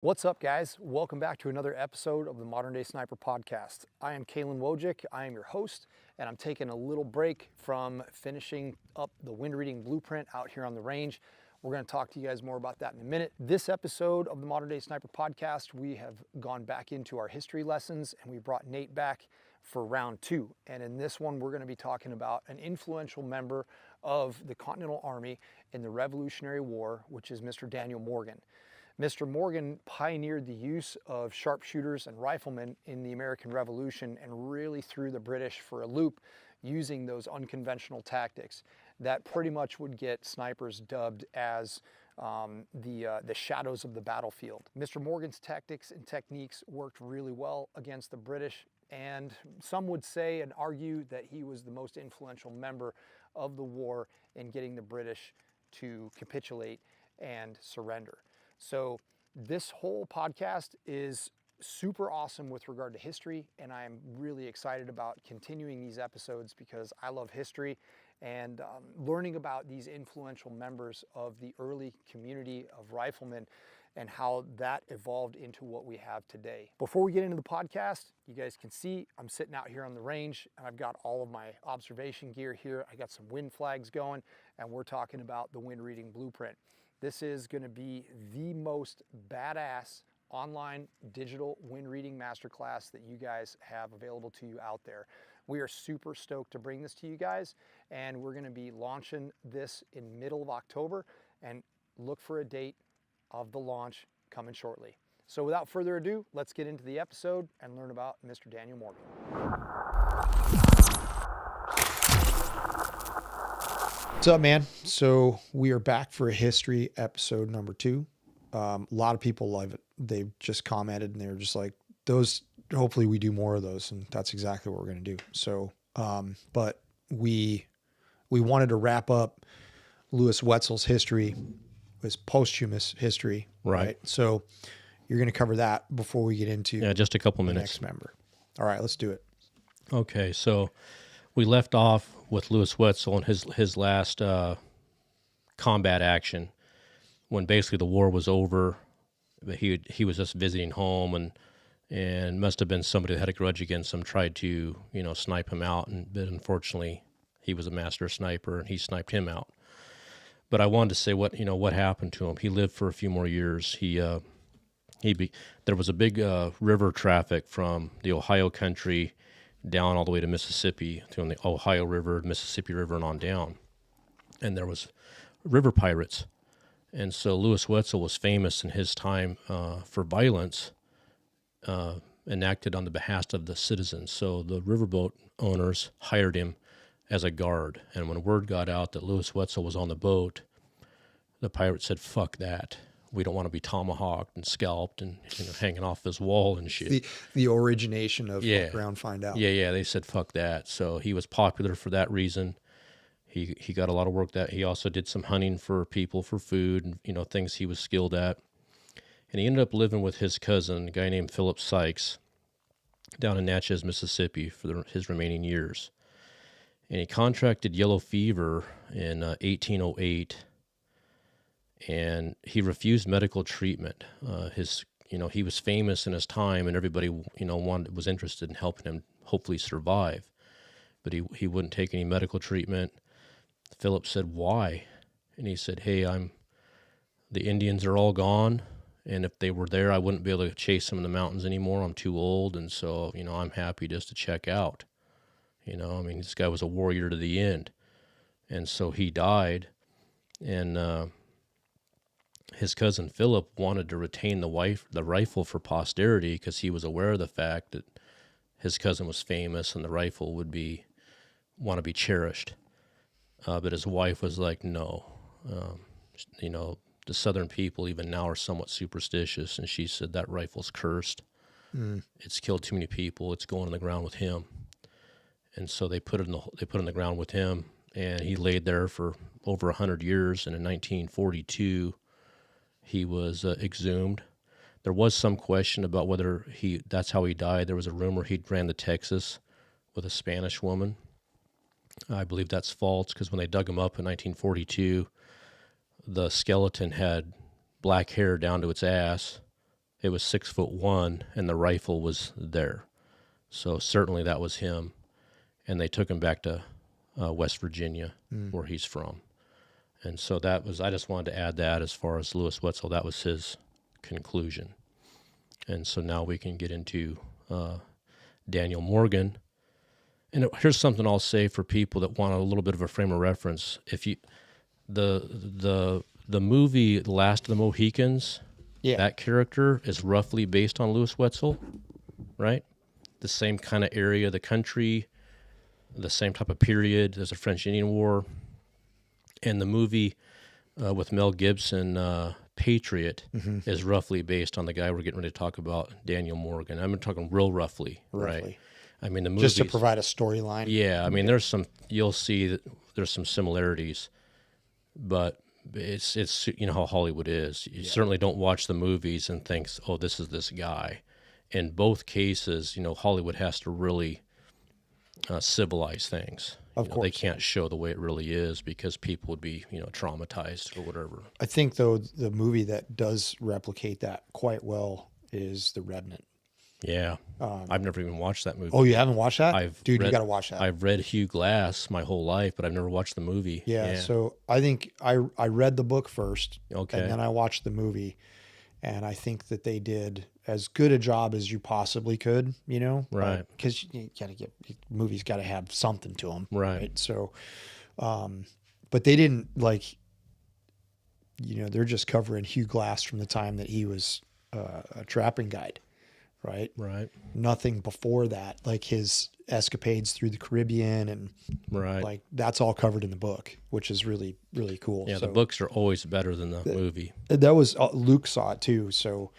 What's up, guys? Welcome back to another episode of the Modern Day Sniper Podcast. I am Kalen Wojcik. I am your host, and I'm taking a little break from finishing up the wind reading blueprint out here on the range. We're going to talk to you guys more about that in a minute. This episode of the Modern Day Sniper Podcast, we have gone back into our history lessons, and we brought Nate back for round two. And in this one, we're going to be talking about an influential member of the Continental Army in the Revolutionary War, which is Mr. Daniel Morgan. Mr. Morgan pioneered the use of sharpshooters and riflemen in the American Revolution and really threw the British for a loop using those unconventional tactics that pretty much would get snipers dubbed as the shadows of the battlefield. Mr. Morgan's tactics and techniques worked really well against the British, and some would say and argue that he was the most influential member of the war in getting the British to capitulate and surrender. So this whole podcast is super awesome with regard to history, and I'm really excited about continuing these episodes because I love history and learning about these influential members of the early community of riflemen and how that evolved into what we have today. Before we get into the podcast, you guys can see I'm sitting out here on the range and I've got all of my observation gear here. I got some wind flags going, and we're talking about the wind reading blueprint. This is going to be the most badass online digital wind reading masterclass that you guys have available to you out there. We are super stoked to bring this to you guys, and we're going to be launching this in middle of October, and look for a date of the launch coming shortly. So without further ado, let's get into the episode and learn about Mr. Daniel Morgan. What's up, man? So we are back for a history episode number 2. A lot of people love it. They've just commented and they're just like, those, hopefully we do more of those. And that's exactly what we're going to do. So, but we wanted to wrap up Louis Wetzel's history, his posthumous history. Right. So you're going to cover that before we get into just a couple minutes. Next member. All right, let's do it. Okay. So we left off with Louis Wetzel and his last combat action, when basically the war was over. But he was just visiting home, and must have been somebody that had a grudge against him, tried to snipe him out, but unfortunately he was a master sniper and he sniped him out. But I wanted to say what happened to him. He lived for a few more years. There was a big river traffic from the Ohio country down all the way to Mississippi, to the Ohio River, Mississippi River, and on down. And there was river pirates. And so Louis Wetzel was famous in his time for violence enacted on the behest of the citizens. So the riverboat owners hired him as a guard. And when word got out that Louis Wetzel was on the boat, the pirates said, "Fuck that. We don't want to be tomahawked and scalped and hanging off this wall and shit." The origination of Ground Find Out. Yeah, they said fuck that. So he was popular for that reason. He got a lot of work. That he also did some hunting for people for food and things he was skilled at. And he ended up living with his cousin, a guy named Philip Sykes, down in Natchez, Mississippi for his remaining years. And he contracted yellow fever in 1808. And he refused medical treatment. He was famous in his time, and everybody, was interested in helping him hopefully survive. But he wouldn't take any medical treatment. Philip said, "Why?" And he said, "Hey, the Indians are all gone, and if they were there, I wouldn't be able to chase them in the mountains anymore. I'm too old, and so, I'm happy just to check out." This guy was a warrior to the end. And so he died, and his cousin Philip wanted to retain the rifle for posterity because he was aware of the fact that his cousin was famous and the rifle would want to be cherished. But his wife was like, no. The Southern people even now are somewhat superstitious, and she said that rifle's cursed. It's killed too many people. It's going in the ground with him. And so they put it in the ground with him, and he laid there for over 100 years. And in 1942. He was exhumed. There was some question about whether that's how he died. There was a rumor he'd ran to Texas with a Spanish woman. I believe that's false, because when they dug him up in 1942, the skeleton had black hair down to its ass, it was 6'1", and the rifle was there. So certainly that was him. And they took him back to West Virginia, where he's from. And so that was, I just wanted to add that as far as Louis Wetzel, that was his conclusion. And so now we can get into Daniel Morgan. And here's something I'll say for people that want a little bit of a frame of reference. If you, the movie Last of the Mohicans, that character is roughly based on Louis Wetzel, right? The same kind of area of the country, the same type of period as the French Indian War. And the movie with Mel Gibson, Patriot, is roughly based on the guy we're getting ready to talk about, Daniel Morgan. I'm talking real roughly, right? I mean, the movie just to provide a storyline. Yeah, I mean, there's some. You'll see that there's some similarities, but it's you know how Hollywood is. You certainly don't watch the movies and think, oh, this is this guy. In both cases, you know, Hollywood has to really civilize things. Of course, they can't show the way it really is because people would be, you know, traumatized or whatever. I think though the movie that does replicate that quite well is The Revenant. Yeah, I've never even watched that movie. Oh, you haven't watched that? Dude, you got to watch that. I've read Hugh Glass my whole life, but I've never watched the movie. Yeah, so I think I read the book first, okay, and then I watched the movie, and I think that they did as good a job as you possibly could, you know? Right. Because you got to movies got to have something to them. Right. So, but they didn't, like, you know, they're just covering Hugh Glass from the time that he was a trapping guide. Right. Nothing before that, like his escapades through the Caribbean and like that's all covered in the book, which is really, really cool. Yeah, so, the books are always better than the movie. That was Luke saw it too, so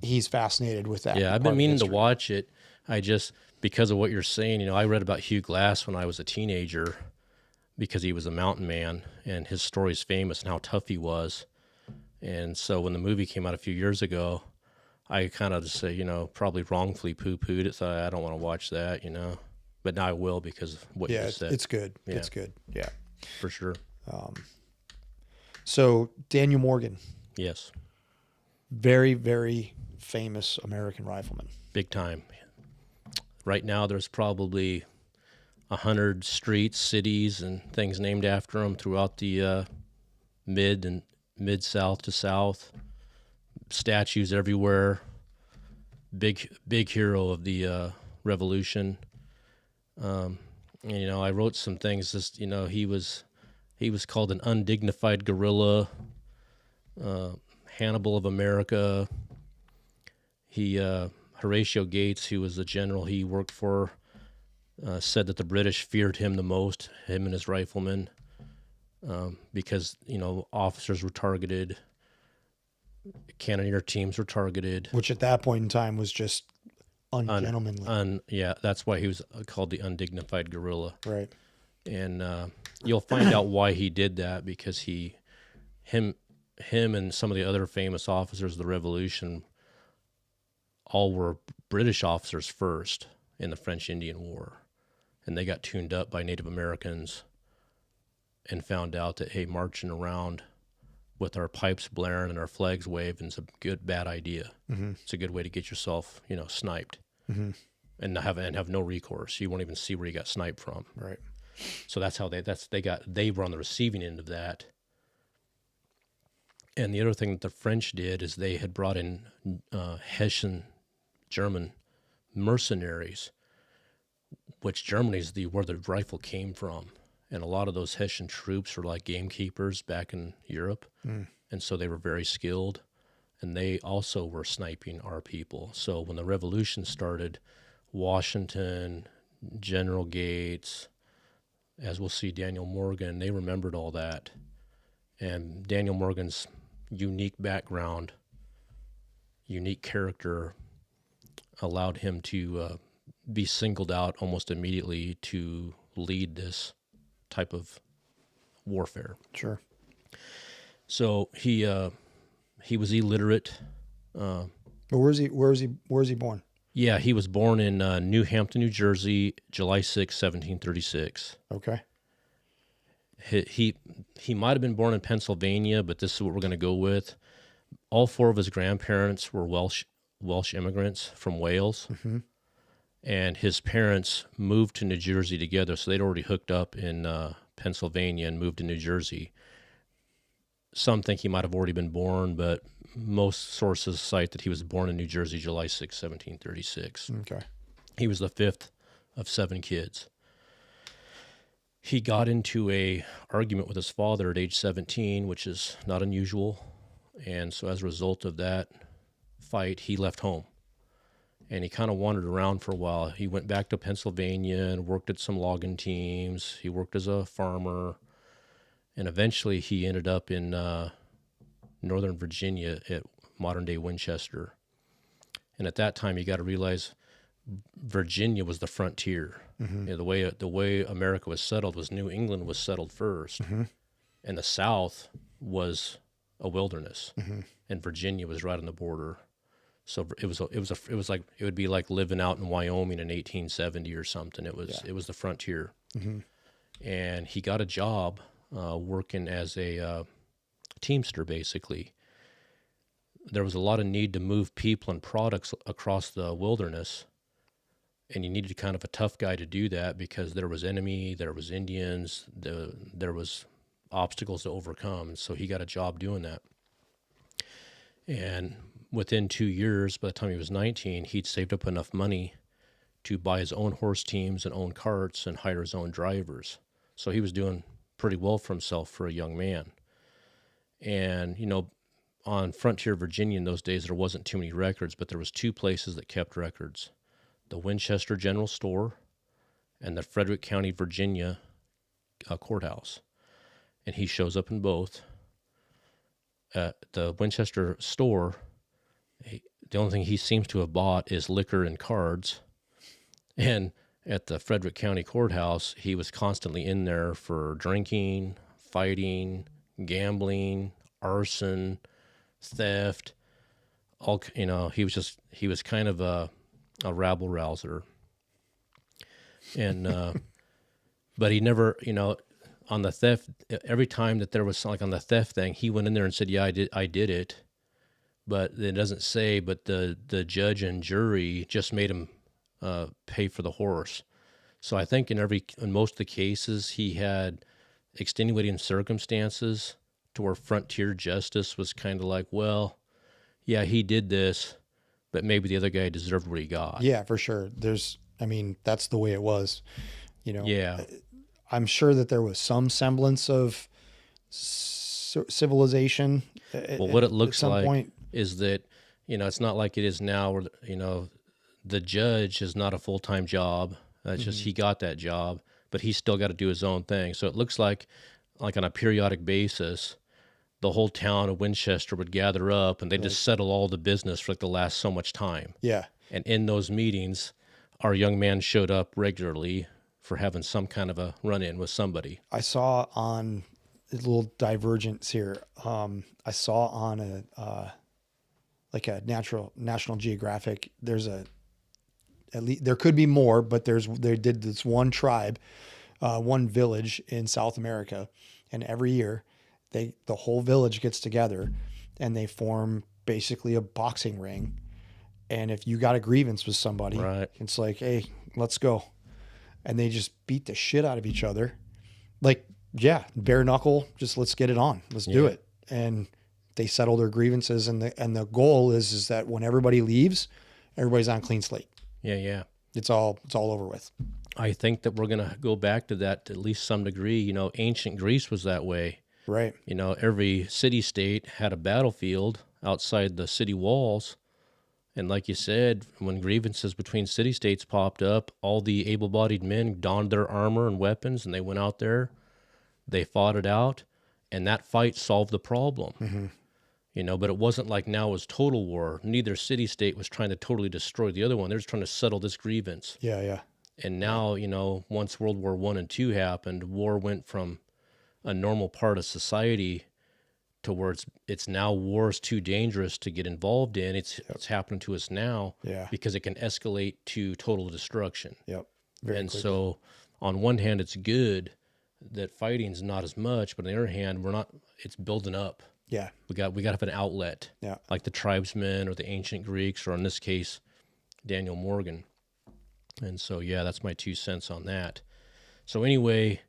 he's fascinated with that. Yeah, I've been meaning to watch it. I just, because of what you're saying, you know, I read about Hugh Glass when I was a teenager because he was a mountain man and his story's famous and how tough he was. And so when the movie came out a few years ago, I kind of just say, you know, probably wrongfully poo-pooed it. So I don't want to watch that, you know, but now I will because of what you just said. It's good. Yeah. It's good. Yeah, for sure. So Daniel Morgan. Yes. Very, very famous American rifleman. Big time. Right now, there's probably 100 streets, cities, and things named after him throughout the mid-south to south. Statues everywhere. Big hero of the Revolution. And, you know, I wrote some things. Just, you know, he was called an undignified guerrilla, Hannibal of America. Horatio Gates, who was the general he worked for, said that the British feared him the most, him and his riflemen, because, you know, officers were targeted. Cannoneer teams were targeted, which at that point in time was just ungentlemanly. Yeah, that's why he was called the undignified guerrilla. Right. And you'll find out why he did that, because him and some of the other famous officers of the Revolution all were British officers first in the French Indian War, and they got tuned up by Native Americans and found out that, hey, marching around with our pipes blaring and our flags waving is a bad idea. Mm-hmm. It's a good way to get yourself, you know, sniped, and have no recourse. You won't even see where you got sniped from. Right. So that's how they were on the receiving end of that. And the other thing that the French did is they had brought in Hessian German mercenaries, which Germany is where the rifle came from. And a lot of those Hessian troops were like gamekeepers back in Europe. And so they were very skilled, and they also were sniping our people. So when the Revolution started, Washington, General Gates, as we'll see, Daniel Morgan, they remembered all that. And Daniel Morgan's unique background, unique character allowed him to be singled out almost immediately to lead this type of warfare. Sure. So he was illiterate. Where is he born? Yeah, he was born in New Hampton, New Jersey, July 6, 1736. Okay. He might have been born in Pennsylvania, but this is what we're going to go with. all four of his grandparents were Welsh immigrants from Wales, and his parents moved to New Jersey together. So they'd already hooked up in Pennsylvania and moved to New Jersey. Some think he might have already been born, but most sources cite that he was born in New Jersey, July 6, 1736. Okay. He was the fifth of 7 kids. He got into a argument with his father at age 17, which is not unusual. And so as a result of that fight, he left home. And he kind of wandered around for a while. He went back to Pennsylvania and worked at some logging teams. He worked as a farmer. And eventually he ended up in Northern Virginia at modern-day Winchester. And at that time, you got to realize Virginia was the frontier. You know, the way America was settled was New England was settled first, and the South was a wilderness, and Virginia was right on the border. So it would be like living out in Wyoming in 1870 or something. It was the frontier, and he got a job working as a teamster. Basically, there was a lot of need to move people and products across the wilderness. And you needed kind of a tough guy to do that because there was enemy, there was Indians, there was obstacles to overcome. And so he got a job doing that. And within 2 years, by the time he was 19, he'd saved up enough money to buy his own horse teams and own carts and hire his own drivers. So he was doing pretty well for himself for a young man. And, you know, on Frontier Virginia in those days, there wasn't too many records, but there was 2 places that kept records. The Winchester General Store and the Frederick County, Virginia courthouse. And he shows up in both. The Winchester store, the only thing he seems to have bought is liquor and cards. And at the Frederick County courthouse, he was constantly in there for drinking, fighting, gambling, arson, theft. All, you know, he was kind of a rabble rouser. And, but he never, you know, on the theft, every time that there was like on the theft thing, he went in there and said, yeah, I did it. But it doesn't say, but the judge and jury just made him pay for the horse. So I think in most of the cases, he had extenuating circumstances to where frontier justice was kind of like, well, yeah, he did this, but maybe the other guy deserved what he got. Yeah, for sure. That's the way it was, you know. Yeah. I'm sure that there was some semblance of civilization. Well, what it looks at some like point. is that, you know, it's not like it is now where, you know, the judge is not a full-time job. It's just he got that job, but he's still got to do his own thing. So it looks like on a periodic basis, the whole town of Winchester would gather up and they just settle all the business for like the last so much time. Yeah. And in those meetings, our young man showed up regularly for having some kind of a run-in with somebody. I saw on a little divergence here. I saw on a National Geographic. At least there could be more, but they did this one tribe, one village in South America, and every year the whole village gets together and they form basically a boxing ring. And if you got a grievance with somebody, right, it's like, hey, let's go. And they just beat the shit out of each other. Like, yeah, bare knuckle, just let's get it on. Let's do it. And they settle their grievances. And the goal is that when everybody leaves, everybody's on clean slate. Yeah, yeah. It's all over with. I think that we're going to go back to that to at least some degree. You know, ancient Greece was that way. Right. You know, every city-state had a battlefield outside the city walls. And like you said, when grievances between city-states popped up, all the able-bodied men donned their armor and weapons, and they went out there. They fought it out, and that fight solved the problem. Mm-hmm. You know, but it wasn't like now it was total war. Neither city-state was trying to totally destroy the other one. They're just trying to settle this grievance. Yeah, yeah. And now, you know, once World War I and II happened, war went from a normal part of society to where it's now war's too dangerous to get involved in. It's happening to us now because it can escalate to total destruction. Yep. And so on one hand, it's good that fighting's not as much, but on the other hand, it's building up. Yeah. We got to have an outlet, Yeah. like the tribesmen or the ancient Greeks, or in this case, Daniel Morgan. And so, yeah, that's my 2 cents on that. So anyway,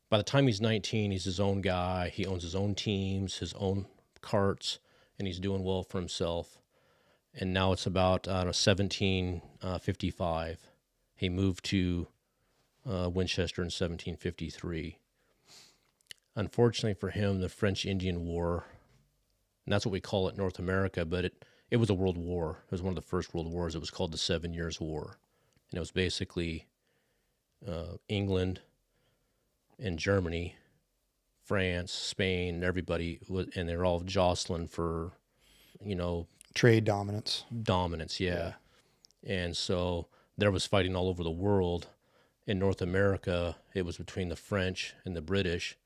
by the time he's 19, he's his own guy. He owns his own teams, his own carts, and he's doing well for himself. And now it's about 1755. He moved to Winchester in 1753. Unfortunately for him, the French-Indian War, and that's what we call it in North America, but it was a world war. It was one of the first world wars. It was called the 7 Years' War. And it was basically England and Germany, France, Spain, everybody, and they're all jostling for, Trade dominance. Yeah. And so there was fighting all over the world. In North America, it was between the French and the British.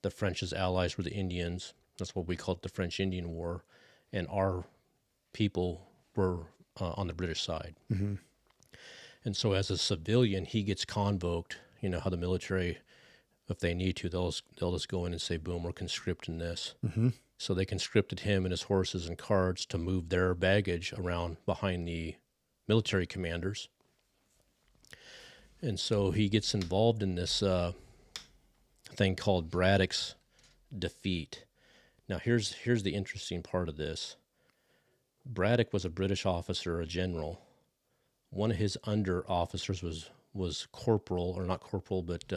The French's allies were the Indians. That's what we call it, the French-Indian War. And our people were on the British side. Mm-hmm. And so as a civilian, he gets convoked. You know how the military, if they need to, they'll just go in and say, boom, we're conscripting this. Mm-hmm. So they conscripted him and his horses and carts to move their baggage around behind the military commanders. And so he gets involved in this thing called Braddock's defeat. Now here's the interesting part of this. Braddock was a British officer, a general. One of his under officers was corporal, or not corporal, but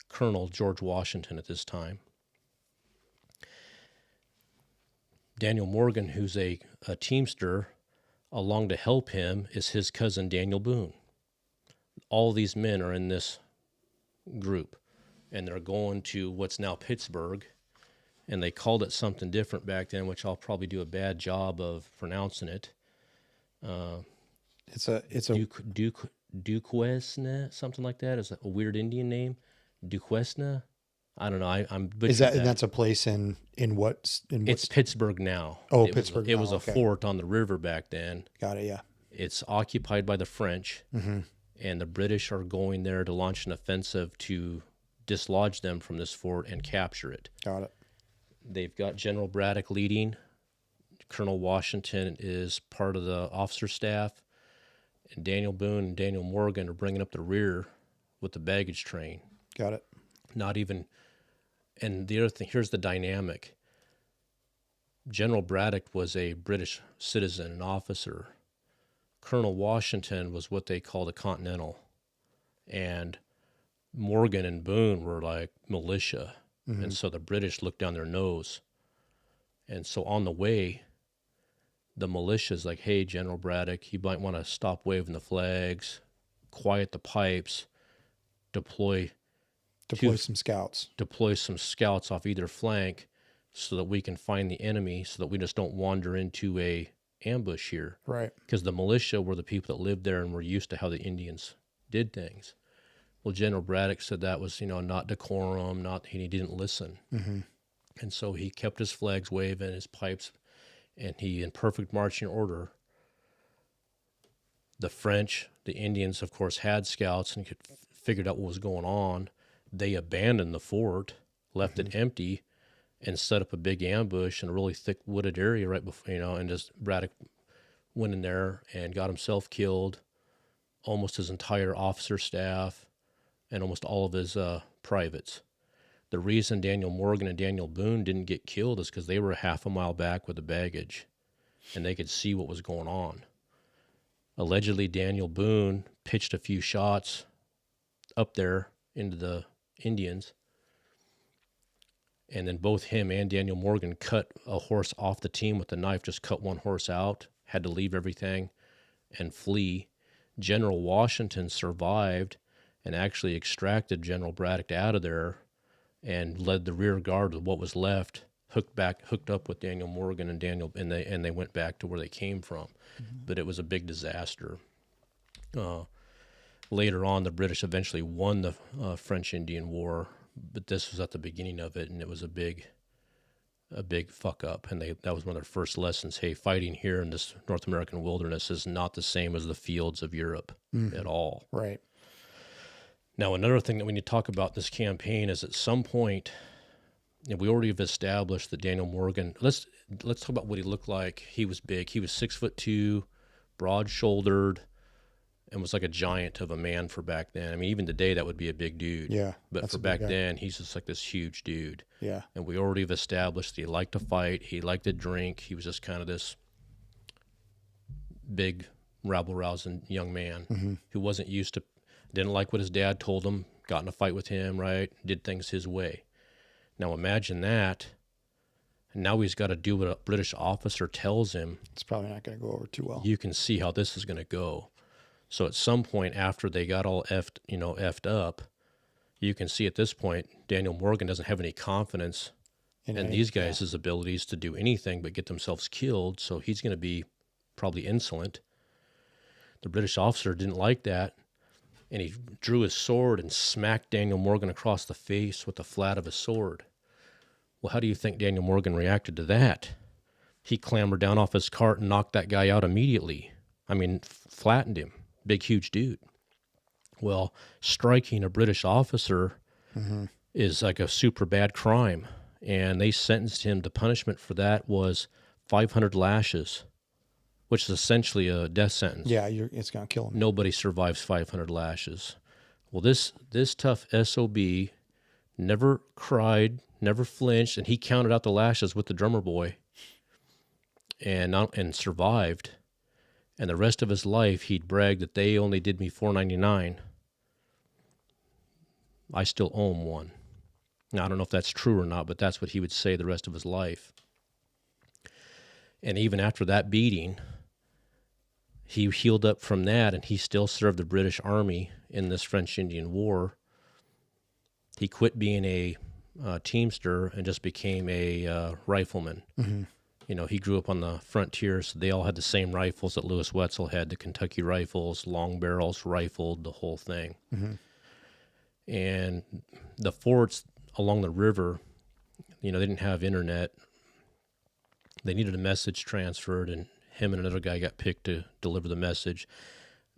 Colonel George Washington at this time. Daniel Morgan, who's a teamster, along to help him is his cousin Daniel Boone. All these men are in this group, and they're going to what's now Pittsburgh, and they called it something different back then, which I'll probably do a bad job of pronouncing it. It's a Duquesne, something like that. Is a weird Indian name, Duquesne. I don't know. I'm butchering is that, that. and that's a place in what? It's Pittsburgh now. Oh, it Pittsburgh. It was a okay. fort on the river back then. Got it. Yeah. It's occupied by the French, Mm-hmm. and the British are going there to launch an offensive to dislodge them from this fort and capture it. Got it. They've got General Braddock leading. Colonel Washington is part of the officer staff, and Daniel Boone and Daniel Morgan are bringing up the rear with the baggage train. Got it. Not even, and the other thing, here's the dynamic. General Braddock was a British citizen, an officer. Colonel Washington was what they called a continental, and Morgan and Boone were like militia. Mm-hmm. And so the British looked down their nose. And so on the way, the militia's like, hey, General Braddock, you might want to stop waving the flags, quiet the pipes, deploy some scouts. Deploy some scouts off either flank so that we can find the enemy, so that we just don't wander into a ambush here. Right. Because the militia were the people that lived there and were used to how the Indians did things. Well, General Braddock said that was, not decorum, he didn't listen. Mm-hmm. And so he kept his flags waving, his pipes, and he, in perfect marching order, the French, the Indians, of course, had scouts and figured out what was going on. They abandoned the fort, left it empty, and set up a big ambush in a really thick wooded area right before, and just Braddock went in there and got himself killed, almost his entire officer staff, and almost all of his privates. The reason Daniel Morgan and Daniel Boone didn't get killed is because they were half a mile back with the baggage, and they could see what was going on. Allegedly, Daniel Boone pitched a few shots up there into the Indians, and then both him and Daniel Morgan cut a horse off the team with a knife, just cut one horse out, had to leave everything and flee. General Washington survived and actually extracted General Braddock out of there and led the rear guard with what was left, hooked up with Daniel Morgan and and they went back to where they came from. Mm-hmm. But it was a big disaster. Later on, the British eventually won the French-Indian War, but this was at the beginning of it, and it was a big fuck up. And that was one of their first lessons. Hey, fighting here in this North American wilderness is not the same as the fields of Europe at all. And we already have established that Daniel Morgan, let's talk about what he looked like. He was big. He was 6'2", broad-shouldered, and was like a giant of a man for back then. I mean, even today, that would be a big dude. Yeah. But for back then, he's just like this huge dude. Yeah. And we already have established that he liked to fight. He liked to drink. He was just kind of this big, rabble-rousing young man who wasn't used to, didn't like what his dad told him, got in a fight with him, right? Did things his way. Now imagine that. And now he's got to do what a British officer tells him. It's probably not going to go over too well. You can see how this is going to go. So at some point after they got all effed up, you can see at this point, Daniel Morgan doesn't have any confidence in these guys' abilities to do anything but get themselves killed. So he's going to be probably insolent. The British officer didn't like that, and he drew his sword and smacked Daniel Morgan across the face with the flat of his sword. Well, how do you think Daniel Morgan reacted to that? He clambered down off his cart and knocked that guy out immediately. I mean, flattened him. Big, huge dude. Well, striking a British officer is like a super bad crime, and they sentenced him. The punishment for that was 500 lashes, which is essentially a death sentence. Yeah, it's going to kill him. Nobody survives 500 lashes. Well, this tough SOB never cried, never flinched, and he counted out the lashes with the drummer boy and survived. And the rest of his life, he'd brag that they only did me $4.99. I still owe him one. Now, I don't know if that's true or not, but that's what he would say the rest of his life. And even after that beating, he healed up from that, and he still served the British Army in this French-Indian War. He quit being a teamster and just became a rifleman. You know, he grew up on the frontier, so they all had the same rifles that Louis Wetzel had, the Kentucky rifles, long barrels, rifled, the whole thing. And the forts along the river, you know, they didn't have internet. They needed a message transferred, and him and another guy got picked to deliver the message.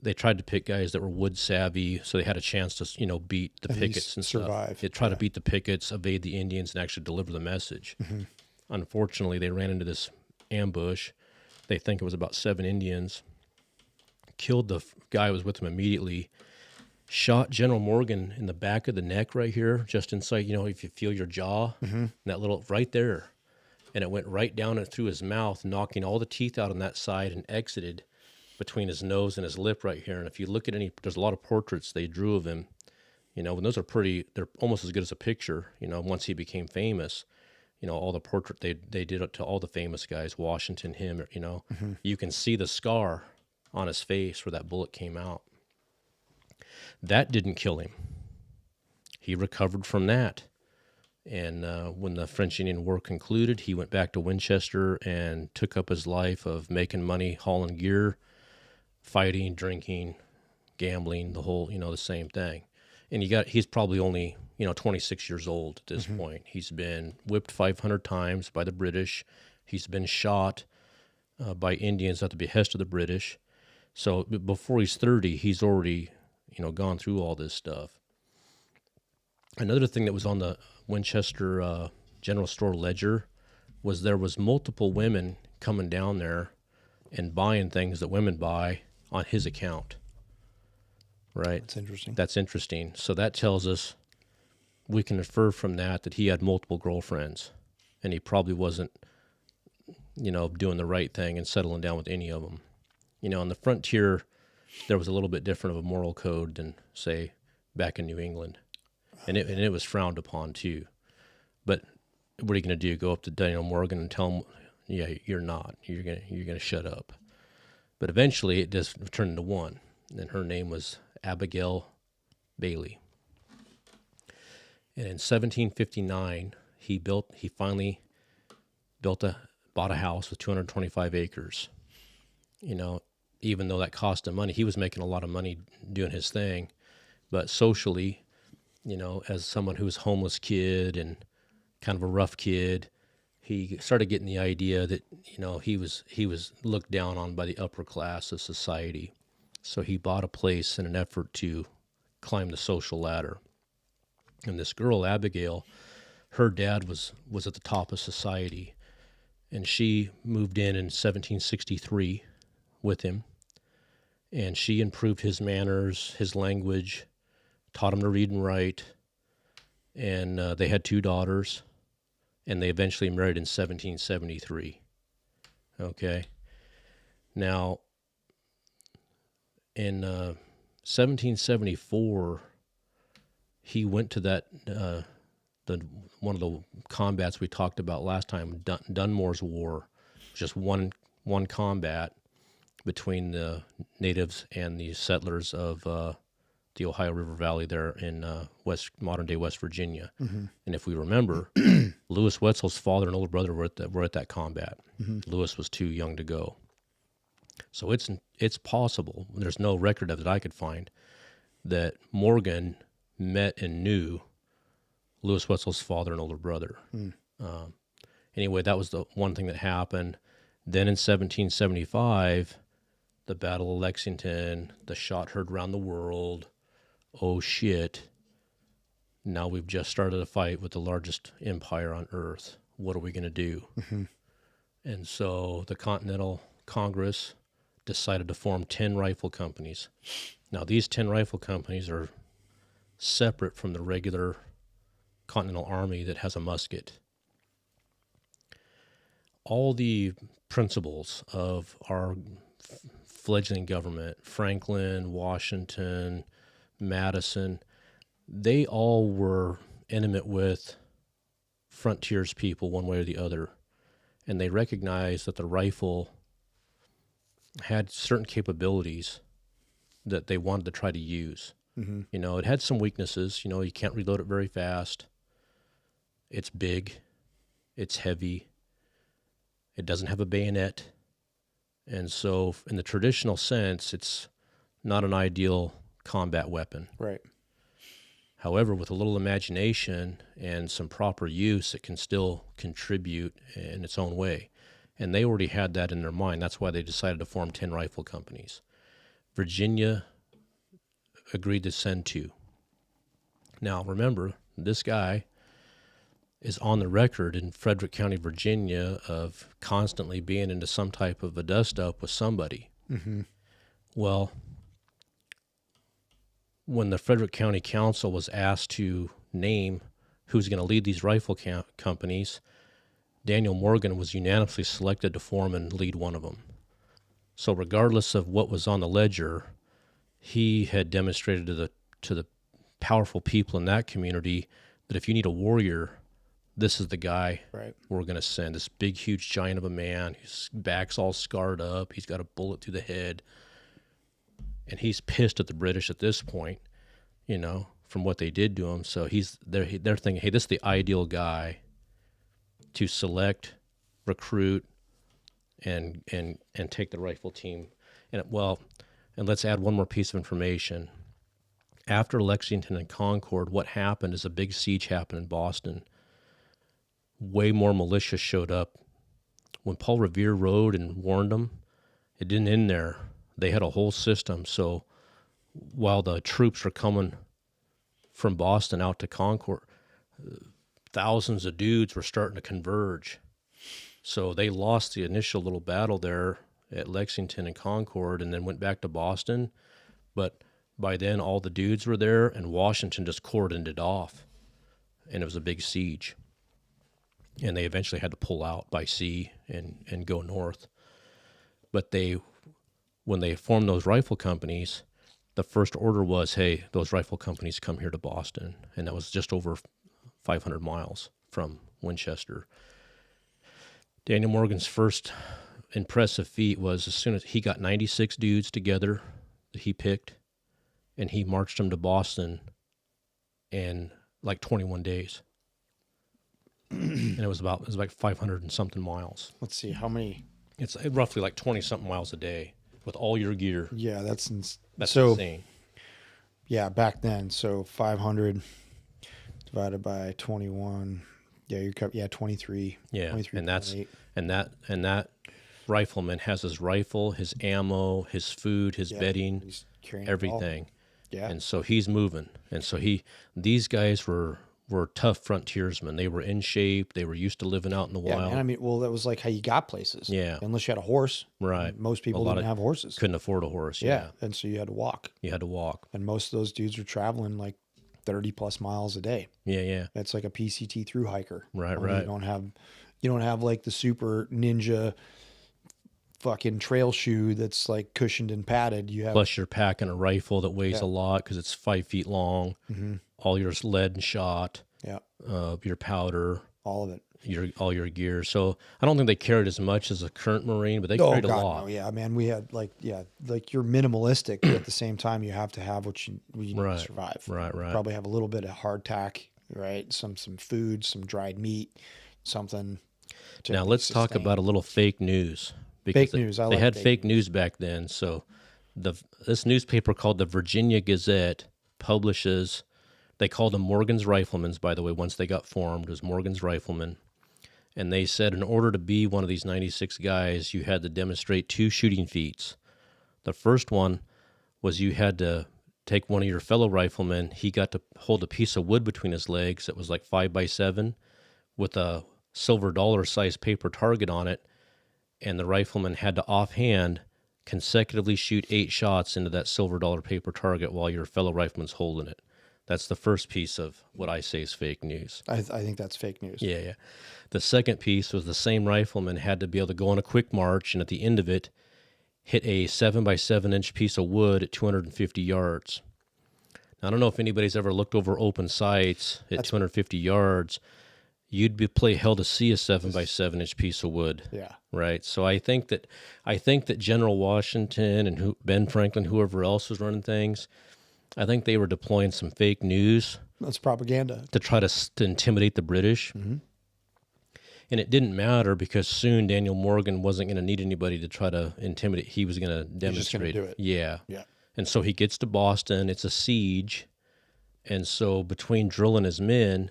They tried to pick guys that were wood savvy, so they had a chance to, you know, beat the pickets and survive. stuff. They tried to beat the pickets, evade the Indians, and actually deliver the message. Unfortunately, they ran into this ambush. They think it was about 7 Indians. Killed the guy who was with them immediately. Shot General Morgan in the back of the neck right here, just inside, you know, if you feel your jaw, that little, right there. And it went right down and through his mouth, knocking all the teeth out on that side, and exited between his nose and his lip right here. And if you look at there's a lot of portraits they drew of him, you know, and those are they're almost as good as a picture, you know, once he became famous. You know, all the portrait they did it to all the famous guys, Washington, him, you know. You can see the scar on his face where that bullet came out. That didn't kill him. He recovered from that. And when the French-Indian War concluded, he went back to Winchester and took up his life of making money, hauling gear, fighting, drinking, gambling, the whole, you know, the same thing. And he's probably only, you know, 26 years old at this point. He's been whipped 500 times by the British. He's been shot by Indians at the behest of the British. So before he's 30, he's already, you know, gone through all this stuff. Another thing that was on the Winchester General Store ledger was there was multiple women coming down there and buying things that women buy on his account. Right? That's interesting. That's interesting. So that tells us, we can infer from that he had multiple girlfriends, and he probably wasn't, you know, doing the right thing and settling down with any of them. You know, on the frontier, there was a little bit different of a moral code than, say, back in New England. And it was frowned upon too. But what are you going to do? Go up to Daniel Morgan and tell him, yeah, you're not. You're gonna shut up. But eventually it just turned into one. And her name was Abigail Bailey. And in 1759, he finally bought a house with 225 acres. You know, even though that cost him money, he was making a lot of money doing his thing. But socially, you know, as someone who was a homeless kid and kind of a rough kid, he started getting the idea that, you know, he was looked down on by the upper class of society. So he bought a place in an effort to climb the social ladder. And this girl, Abigail, her dad was at the top of society, and she moved in 1763 with him, and she improved his manners, his language, taught him to read and write, and they had 2 daughters, and they eventually married in 1773. Okay. Now, in 1774, he went to that one of the combats we talked about last time, Dunmore's War, just one combat between the natives and the settlers of the Ohio River Valley there in modern day West Virginia. Mm-hmm. And if we remember, Louis Wetzel's father and older brother were at that combat. Mm-hmm. Louis was too young to go. So it's possible, there's no record of it I could find, that Morgan met and knew Louis Wetzel's father and older brother. Mm. Anyway, that was the one thing that happened. Then in 1775, the Battle of Lexington, the shot heard around the world. Oh shit, now we've just started a fight with the largest empire on earth. What are we going to do? Mm-hmm. And so the Continental Congress decided to form 10 rifle companies. Now, these 10 rifle companies are separate from the regular Continental Army that has a musket. All the principles of our fledgling government, Franklin, Washington, Madison, they all were intimate with frontiers people one way or the other. And they recognized that the rifle had certain capabilities that they wanted to try to use. Mm-hmm. You know, it had some weaknesses. You know, you can't reload it very fast. It's big. It's heavy. It doesn't have a bayonet. And so in the traditional sense, it's not an ideal combat weapon. Right. However, with a little imagination and some proper use, it can still contribute in its own way. And they already had that in their mind. That's why they decided to form 10 rifle companies. Virginia agreed to send 2. Now, remember, this guy is on the record in Frederick County, Virginia, of constantly being into some type of a dust-up with somebody. Mm-hmm. Well, when the Frederick County Council was asked to name who's going to lead these rifle companies, Daniel Morgan was unanimously selected to form and lead one of them. So regardless of what was on the ledger, he had demonstrated to the powerful people in that community that if you need a warrior, this is the guy we're going to send. This big, huge giant of a man. His back's all scarred up. He's got a bullet through the head. And he's pissed at the British at this point, you know, from what they did to him. So they're thinking, hey, this is the ideal guy to select, recruit, and take the rifle team. And let's add one more piece of information. After Lexington and Concord, what happened is a big siege happened in Boston. Way more militia showed up. When Paul Revere rode and warned them, it didn't end there. They had a whole system. So while the troops were coming from Boston out to Concord, thousands of dudes were starting to converge. So they lost the initial little battle there at Lexington and Concord and then went back to Boston. But by then, all the dudes were there, and Washington just cordoned it off. And it was a big siege. And they eventually had to pull out by sea and go north. But when they formed those rifle companies, the first order was, hey, those rifle companies come here to Boston. And that was just over 500 miles from Winchester. Daniel Morgan's first impressive feat was as soon as he got 96 dudes together that he picked, and he marched them to Boston in like 21 days. And it was like 500 and something miles. Let's see, how many? It's roughly like 20 something miles a day with all your gear. Yeah, that's so insane. Yeah, back then, so 500 divided by 21. Yeah, 23. Yeah, 23, and that rifleman has his rifle, his ammo, his food, his bedding, everything. Yeah. And so he's moving. And so these guys were were tough frontiersmen. They were in shape. They were used to living out in the Yeah, wild. man. I mean, well, that was like how you got places. Yeah. Unless you had a horse. Right. Most people didn't have horses. Couldn't afford a horse. Yeah. And so you had to walk. You had to walk. And most of those dudes were traveling like 30 plus miles a day. Yeah. It's like a PCT through hiker. Right. You don't have like the super ninja fucking trail shoe that's like cushioned and padded. You have, plus you're packing a rifle that weighs a lot because it's 5 feet long. All your lead and shot. Yeah. Your powder. All of it. All your gear. So I don't think they carried as much as a current Marine, but they carried a lot. No, yeah, man. We had like you're minimalistic, but at the same time you have to have what you need to survive. Right. Probably have a little bit of hardtack, right? Some food, some dried meat, something. Now let's talk about a little fake news. Fake news. They had fake news back then. So this newspaper called the Virginia Gazette publishes. They called them Morgan's Riflemen, by the way. Once they got formed, it was Morgan's Riflemen. And they said in order to be one of these 96 guys, you had to demonstrate 2 shooting feats. The first one was you had to take one of your fellow riflemen. He got to hold a piece of wood between his legs that was like 5x7 with a silver dollar-sized paper target on it. And the rifleman had to offhand consecutively shoot 8 shots into that silver dollar paper target while your fellow rifleman's holding it. That's the first piece of what I say is fake news. I think that's fake news. Yeah. The second piece was the same rifleman had to be able to go on a quick march and at the end of it, hit a 7x7-inch piece of wood at 250 yards. Now, I don't know if anybody's ever looked over open sights at 250 yards. You'd be hell to see a 7x7-inch piece of wood. Yeah. Right. So I think that General Washington and Ben Franklin, whoever else was running things, I think they were deploying some fake news. That's propaganda. To try to intimidate the British. Mm-hmm. And it didn't matter because soon Daniel Morgan wasn't going to need anybody to try to intimidate. He was going to demonstrate. He's just going to do it. Yeah. Yeah. And so he gets to Boston. It's a siege. And so between drilling his men,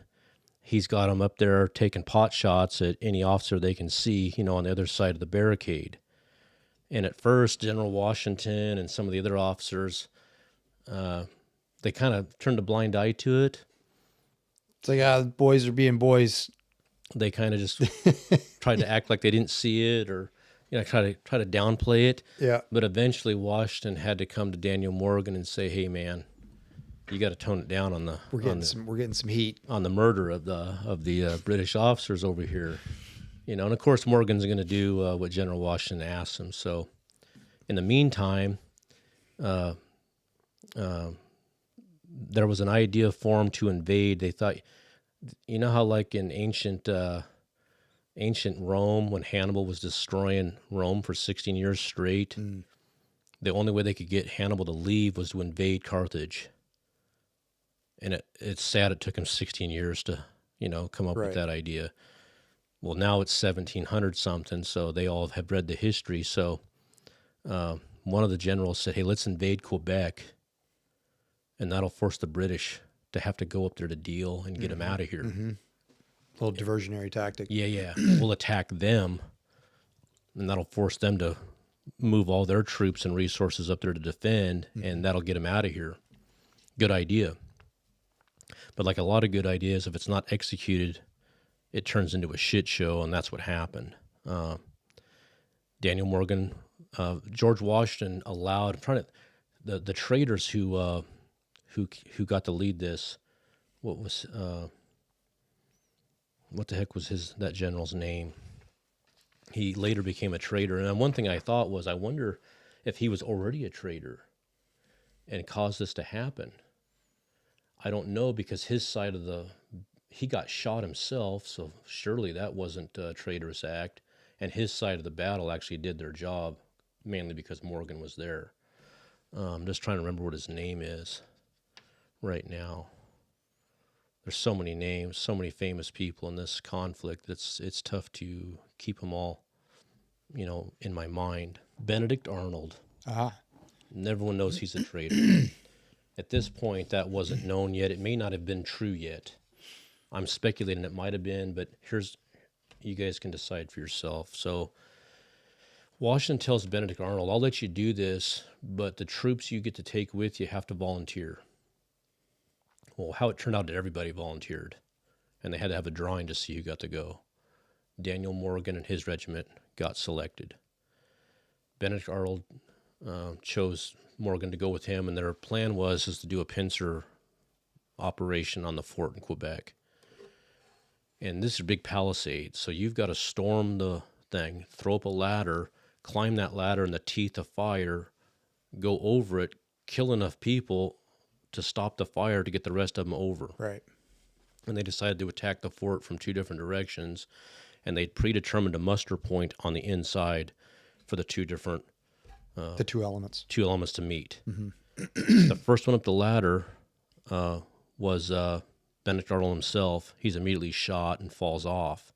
he's got them up there taking pot shots at any officer they can see, on the other side of the barricade. And at first, General Washington and some of the other officers, they kind of turned a blind eye to it. It's like, boys are being boys. They kind of just tried to act like they didn't see it or, try to downplay it. Yeah. But eventually Washington had to come to Daniel Morgan and say, hey, man, you got to tone it down on the we're getting some heat on the murder of the British officers over here, and of course Morgan's going to do what General Washington asks him. So, in the meantime, there was an idea formed to invade. They thought, how like in ancient Rome when Hannibal was destroying Rome for 16 years straight, the only way they could get Hannibal to leave was to invade Carthage. And it's sad it took him 16 years to, come up with that idea. Well, now it's 1700 something, so they all have read the history. So one of the generals said, hey, let's invade Quebec, and that'll force the British to have to go up there to deal and get them out of here. Mm-hmm. A little diversionary tactic. Yeah. We'll attack them, and that'll force them to move all their troops and resources up there to defend, and that'll get them out of here. Good idea. But like a lot of good ideas, if it's not executed, it turns into a shit show, and that's what happened. Daniel Morgan, George Washington allowed the traitors who got to lead this. What the heck was that general's name? He later became a traitor, and one thing I thought was, I wonder if he was already a traitor and caused this to happen. I don't know, because his side he got shot himself, so surely that wasn't a traitorous act. And his side of the battle actually did their job, mainly because Morgan was there. I'm just trying to remember what his name is right now. There's so many names, so many famous people in this conflict. It's tough to keep them all, in my mind. Benedict Arnold. Everyone knows he's a traitor. At this point, that wasn't known yet. It may not have been true yet. I'm speculating it might have been, but you guys can decide for yourself. So Washington tells Benedict Arnold, I'll let you do this, but the troops you get to take with you have to volunteer. Well, how it turned out that everybody volunteered. and they had to have a drawing to see who got to go. Daniel Morgan and his regiment got selected. Benedict Arnold chose Morgan to go with him, and their plan was to do a pincer operation on the fort in Quebec. And this is a big palisade, so you've got to storm the thing, throw up a ladder, climb that ladder in the teeth of fire, go over it, kill enough people to stop the fire to get the rest of them over. Right. And they decided to attack the fort from 2 different directions, and they'd predetermined a muster point on the inside for the 2 different... the 2 elements. 2 elements to meet. The first one up the ladder was Benedict Arnold himself. He's immediately shot and falls off.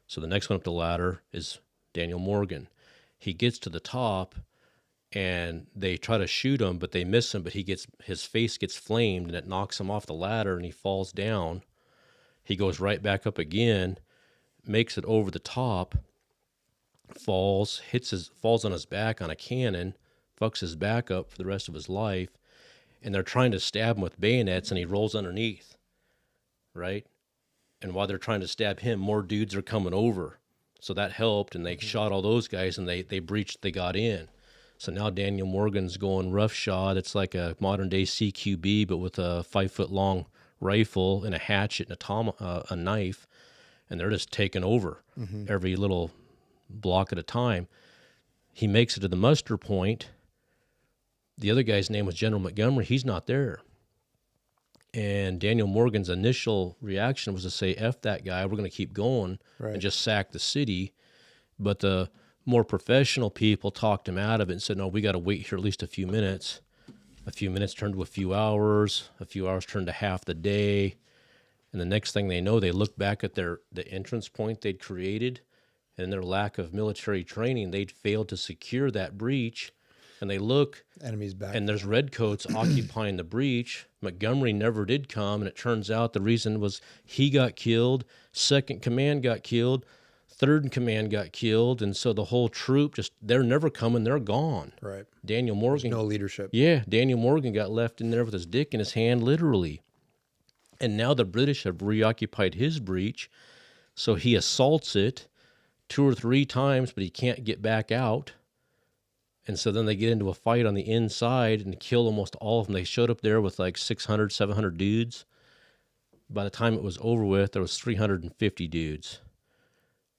So the next one up the ladder is Daniel Morgan. He gets to the top, and they try to shoot him, but they miss him, but his face gets flamed, and it knocks him off the ladder, and he falls down. He goes right back up again, makes it over the top, falls on his back on a cannon, fucks his back up for the rest of his life, and they're trying to stab him with bayonets, and he rolls underneath, right? And while they're trying to stab him, more dudes are coming over. So that helped, and they shot all those guys, and they breached, they got in. So now Daniel Morgan's going roughshod. It's like a modern-day CQB, but with a 5-foot-long rifle and a hatchet and a knife, and they're just taking over every little block at a time. He makes it to the muster point. The other guy's name was General Montgomery. He's not there. And Daniel Morgan's initial reaction was to say, F that guy, we're going to keep going and just sack the city. But the more professional people talked him out of it and said, no, we got to wait here at least a few minutes. A few minutes turned to a few hours turned to half the day. And the next thing they know, they look back at the entrance point they'd created, and in their lack of military training, they'd failed to secure that breach. And they look, enemies back, and there's redcoats occupying the breach. Montgomery never did come, and it turns out the reason was he got killed, 2nd Command got killed, 3rd in Command got killed, and so the whole troop they're never coming, they're gone. Right. Daniel Morgan. There's no leadership. Yeah, Daniel Morgan got left in there with his dick in his hand, literally. And now the British have reoccupied his breach, so he assaults it 2 or 3 times, but he can't get back out. And so then they get into a fight on the inside and kill almost all of them. They showed up there with like 600, 700 dudes. By the time it was over with, there was 350 dudes.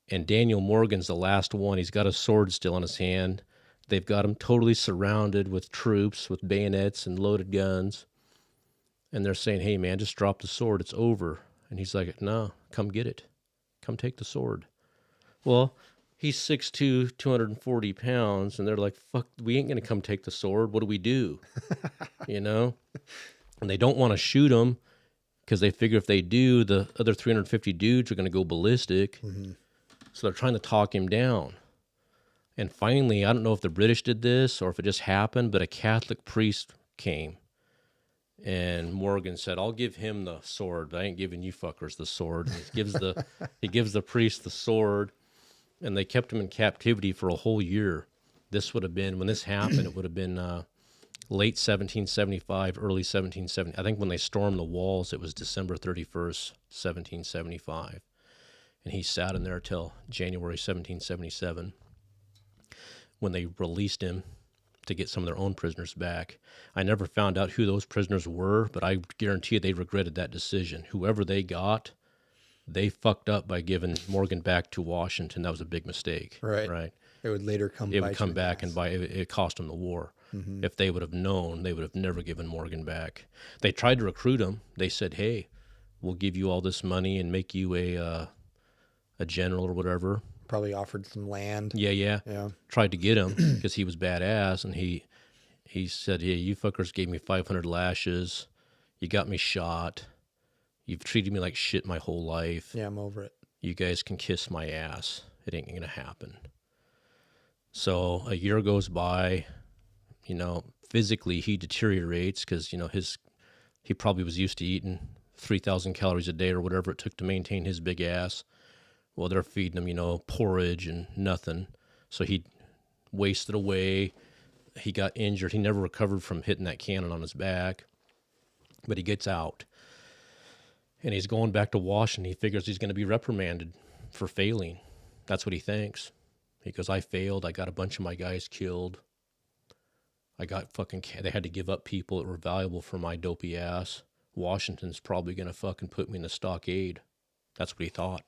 And Daniel Morgan's the last one. He's got a sword still in his hand. They've got him totally surrounded with troops, with bayonets and loaded guns. And they're saying, hey, man, just drop the sword. It's over. And he's like, no, come get it. Come take the sword. Well, he's 6'2", 240 pounds, and they're like, fuck, we ain't going to come take the sword. What do we do? You know? And they don't want to shoot him because they figure if they do, the other 350 dudes are going to go ballistic. So they're trying to talk him down. And finally, I don't know if the British did this or if it just happened, but a Catholic priest came. And Morgan said, I'll give him the sword, but I ain't giving you fuckers the sword. And he gives the priest the sword. And they kept him in captivity for a whole year. This would have been, when this happened, it would have been late 1775, early 1770. I think when they stormed the walls, it was December 31st, 1775. And he sat in there till January 1777, when they released him to get some of their own prisoners back. I never found out who those prisoners were, but I guarantee you they regretted that decision. Whoever they got, they fucked up by giving Morgan back to Washington. That was a big mistake. Right. It would later come. It would come back and it cost them the war. If they would have known, they would have never given Morgan back. They tried to recruit him. They said, "Hey, we'll give you all this money and make you a general or whatever." Probably offered some land. Yeah. Tried to get him because he was badass, and he said, "Yeah, you fuckers gave me 500 lashes. You got me shot. You've treated me like shit my whole life. Yeah, I'm over it. You guys can kiss my ass. It ain't going to happen." So a year goes by, physically he deteriorates because, he probably was used to eating 3,000 calories a day or whatever it took to maintain his big ass. Well, they're feeding him, porridge and nothing. So he wasted away. He got injured. He never recovered from hitting that cannon on his back, but he gets out. And he's going back to Washington. He figures he's going to be reprimanded for failing. That's what he thinks. He goes, I failed. I got a bunch of my guys killed. They had to give up people that were valuable for my dopey ass. Washington's probably going to fucking put me in the stockade. That's what he thought.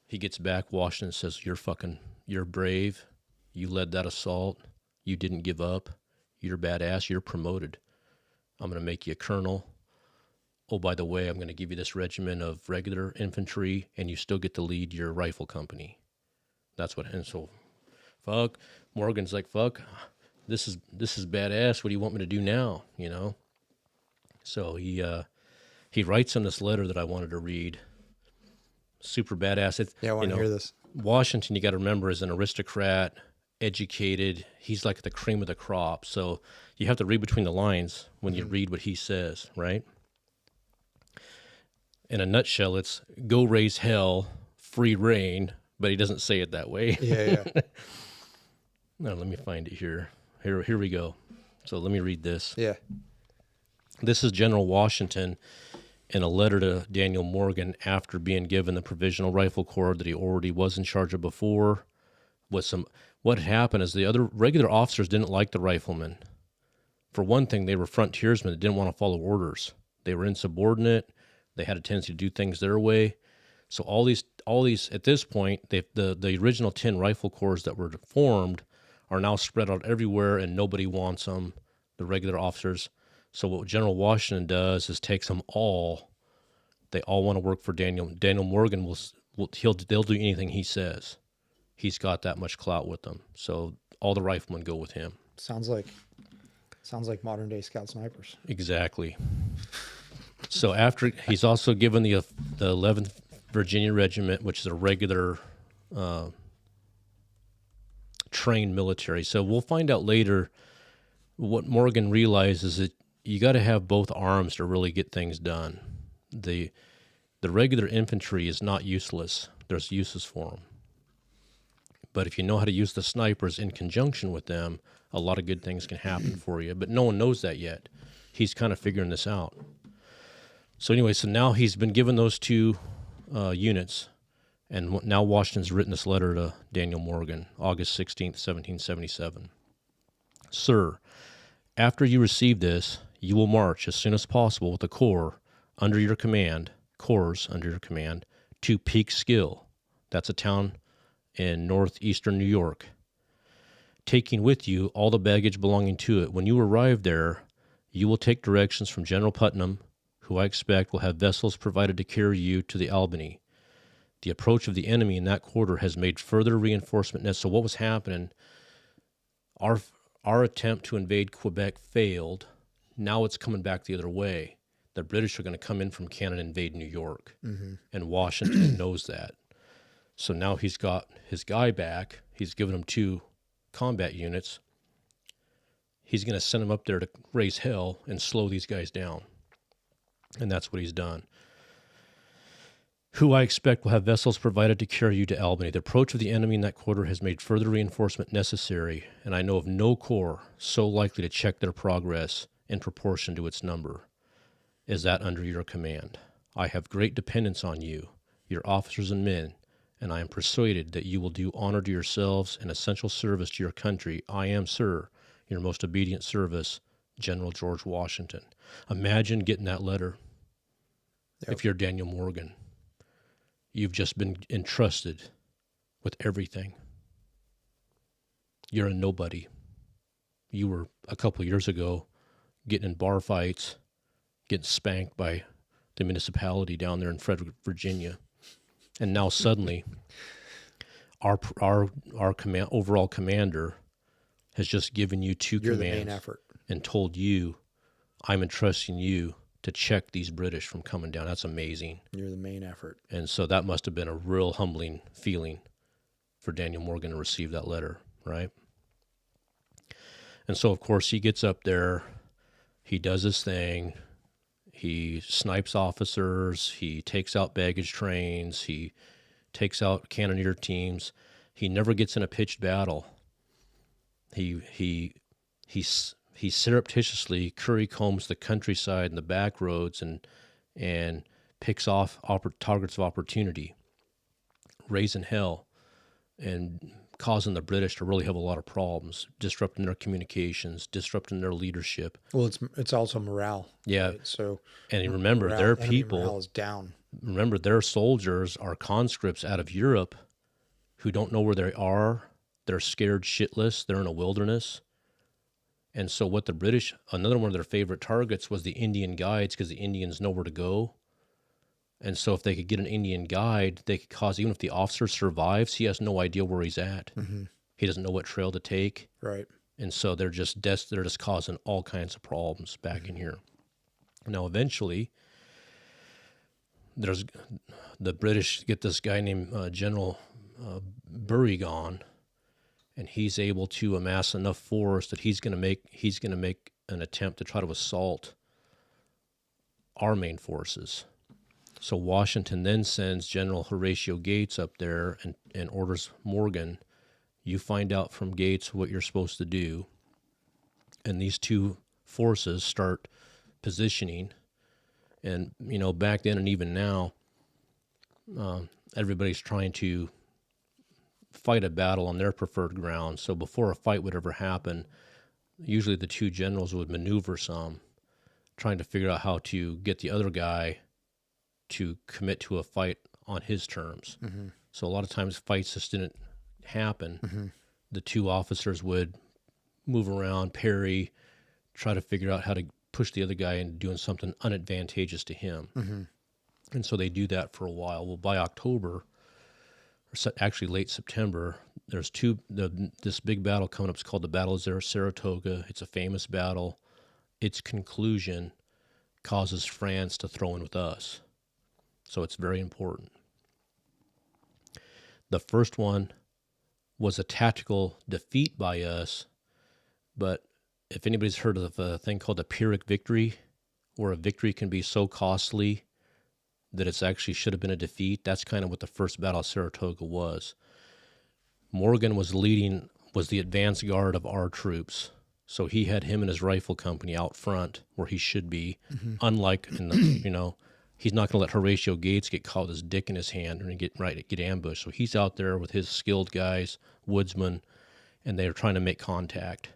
He gets back. Washington says, you're brave. You led that assault. You didn't give up. You're badass. You're promoted. I'm going to make you a colonel. Oh, by the way, I'm going to give you this regiment of regular infantry, and you still get to lead your rifle company. And so, fuck, Morgan's like, fuck, this is badass. What do you want me to do now? You know? So he writes him this letter that I wanted to read. Super badass. I want to hear this. Washington, you got to remember, is an aristocrat, educated. He's like the cream of the crop. So you have to read between the lines when you read what he says, right? In a nutshell, it's go raise hell, free reign, but he doesn't say it that way. Yeah. Now, let me find it here. Here we go. So let me read this. Yeah. This is General Washington in a letter to Daniel Morgan after being given the Provisional Rifle Corps that he already was in charge of before. What happened is the other regular officers didn't like the riflemen. For one thing, they were frontiersmen that didn't want to follow orders. They were insubordinate. They had a tendency to do things their way. So all these at this point, the original 10 rifle corps that were formed are now spread out everywhere, and nobody wants them, the regular officers. So what General Washington does is takes them all. They all want to work for Daniel. Daniel Morgan they'll do anything he says. He's got that much clout with them. So all the riflemen go with him. Sounds like modern day scout snipers. Exactly. So after he's also given the 11th Virginia Regiment, which is a regular trained military. So we'll find out later what Morgan realizes that you got to have both arms to really get things done. The regular infantry is not useless. There's uses for them. But if you know how to use the snipers in conjunction with them, a lot of good things can happen for you. But no one knows that yet. He's kind of figuring this out. So anyway, now he's been given those two units, and now Washington's written this letter to Daniel Morgan, August 16th, 1777. Sir, after you receive this, you will march as soon as possible with the corps under your command, to Peekskill. That's a town in northeastern New York, taking with you all the baggage belonging to it. When you arrive there, you will take directions from General Putnam, who I expect will have vessels provided to carry you to the Albany. The approach of the enemy in that quarter has made further reinforcement necessary. So what was happening, our attempt to invade Quebec failed. Now it's coming back the other way. The British are going to come in from Canada and invade New York. Mm-hmm. And Washington knows that. So now he's got his guy back. He's given him 2 combat units. He's going to send them up there to raise hell and slow these guys down. And that's what he's done. Who I expect will have vessels provided to carry you to Albany. The approach of the enemy in that quarter has made further reinforcement necessary, and I know of no corps so likely to check their progress in proportion to its number as that under your command. I have great dependence on you, your officers and men, and I am persuaded that you will do honor to yourselves and essential service to your country. I am, sir, your most obedient service, General George Washington. Imagine getting that letter. Yep. If you're Daniel Morgan. You've just been entrusted with everything. You're a nobody. You were, a couple of years ago, getting in bar fights, getting spanked by the municipality down there in Frederick, Virginia. And now suddenly, our overall commander has just given you 2 You're commands the main effort. And told you, I'm entrusting you to check these British from coming down. That's amazing. You're the main effort. And so that must have been a real humbling feeling for Daniel Morgan to receive that letter, right? And so, of course, he gets up there. He does his thing. He snipes officers. He takes out baggage trains. He takes out cannoneer teams. He never gets in a pitched battle. He surreptitiously currycombs the countryside and the back roads and and picks off targets of opportunity, raising hell, and causing the British to really have a lot of problems, disrupting their communications, disrupting their leadership. Well, it's also morale. Yeah. Right? So, and remember, enemy people, morale is down. Remember, their soldiers are conscripts out of Europe who don't know where they are. They're scared shitless. They're in a wilderness. And so what the British, another one of their favorite targets was the Indian guides, because the Indians know where to go. And so if they could get an Indian guide, they could cause, even if the officer survives, he has no idea where he's at. Mm-hmm. He doesn't know what trail to take. Right. And so they're just causing all kinds of problems back in here. Now, eventually, the British get this guy named General Burrigon, and he's able to amass enough force that he's going to make an attempt to try to assault our main forces. So Washington then sends General Horatio Gates up there and orders Morgan, you find out from Gates what you're supposed to do. And these two forces start positioning. And, back then and even now, everybody's trying to fight a battle on their preferred ground. So before a fight would ever happen, usually the two generals would maneuver some, trying to figure out how to get the other guy to commit to a fight on his terms. Mm-hmm. So a lot of times fights just didn't happen. Mm-hmm. The two officers would move around, parry, try to figure out how to push the other guy into doing something unadvantageous to him. Mm-hmm. And so they do that for a while. Well, by October, or actually late September, there's this big battle coming up. It's called the Battle of Saratoga. It's a famous battle. Its conclusion causes France to throw in with us. So it's very important. The first one was a tactical defeat by us, but if anybody's heard of a thing called a Pyrrhic victory, where a victory can be so costly that it's actually should have been a defeat, that's kind of what the first Battle of Saratoga was. Morgan was the advance guard of our troops. So he had him and his rifle company out front where he should be, unlike in the, he's not going to let Horatio Gates get caught with his dick in his hand and get ambushed. So he's out there with his skilled guys, woodsmen, and they're trying to make contact.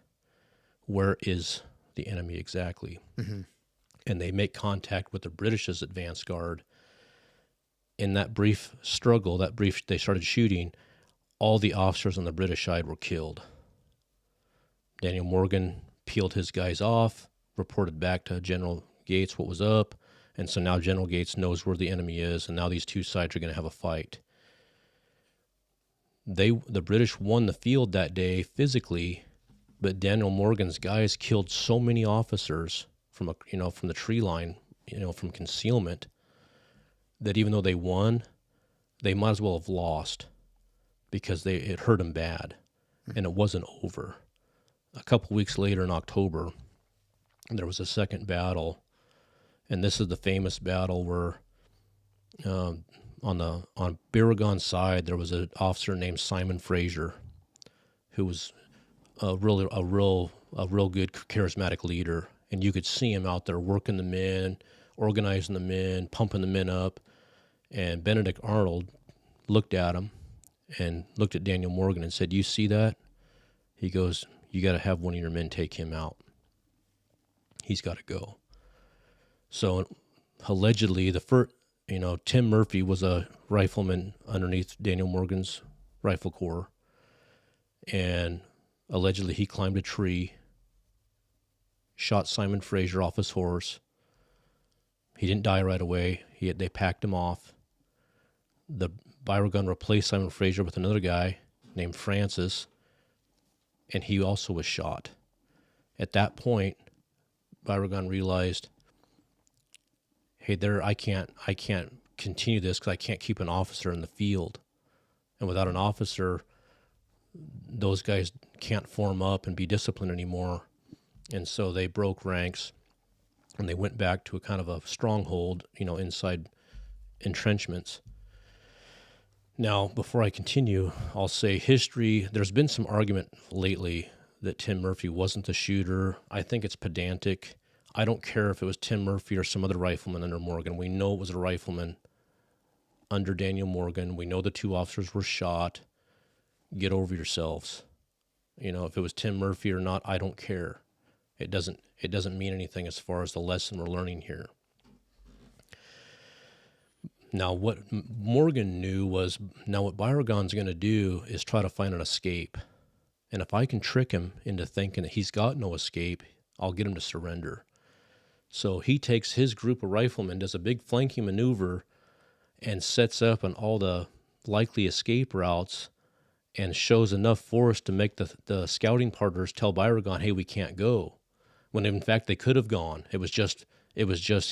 Where is the enemy exactly? Mm-hmm. And they make contact with the British's advance guard. In that brief struggle, they started shooting, all the officers on the British side were killed. Daniel Morgan peeled his guys off, reported back to General Gates what was up, and so now General Gates knows where the enemy is, and now these two sides are going to have a fight. The British won the field that day physically, but Daniel Morgan's guys killed so many officers from the tree line, from concealment, that even though they won, they might as well have lost because it hurt them bad, and it wasn't over. A couple weeks later in October, there was a second battle, and this is the famous battle where on Barragon's side there was an officer named Simon Fraser, who was a real good charismatic leader, and you could see him out there working the men, organizing the men, pumping the men up. And Benedict Arnold looked at him and looked at Daniel Morgan and said, "You see that?" He goes, "You got to have one of your men take him out. He's got to go." So allegedly, Tim Murphy was a rifleman underneath Daniel Morgan's rifle corps, and allegedly he climbed a tree, shot Simon Fraser off his horse. He didn't die right away. They packed him off. The Barragon replaced Simon Fraser with another guy named Francis, and he also was shot. At that point, Barragon realized, hey, I can't continue this because I can't keep an officer in the field. And without an officer, those guys can't form up and be disciplined anymore. And so they broke ranks, and they went back to a kind of a stronghold, inside entrenchments. Now, before I continue, I'll say history. There's been some argument lately that Tim Murphy wasn't the shooter. I think it's pedantic. I don't care if it was Tim Murphy or some other rifleman under Morgan. We know it was a rifleman under Daniel Morgan. We know the 2 officers were shot. Get over yourselves. You know, if it was Tim Murphy or not, I don't care. It doesn't mean anything as far as the lesson we're learning here. Now, what Morgan knew was, now what Beauregard's going to do is try to find an escape. And if I can trick him into thinking that he's got no escape, I'll get him to surrender. So he takes his group of riflemen, does a big flanking maneuver, and sets up on all the likely escape routes and shows enough force to make the scouting partners tell Beauregard, hey, we can't go. When in fact they could have gone. It was just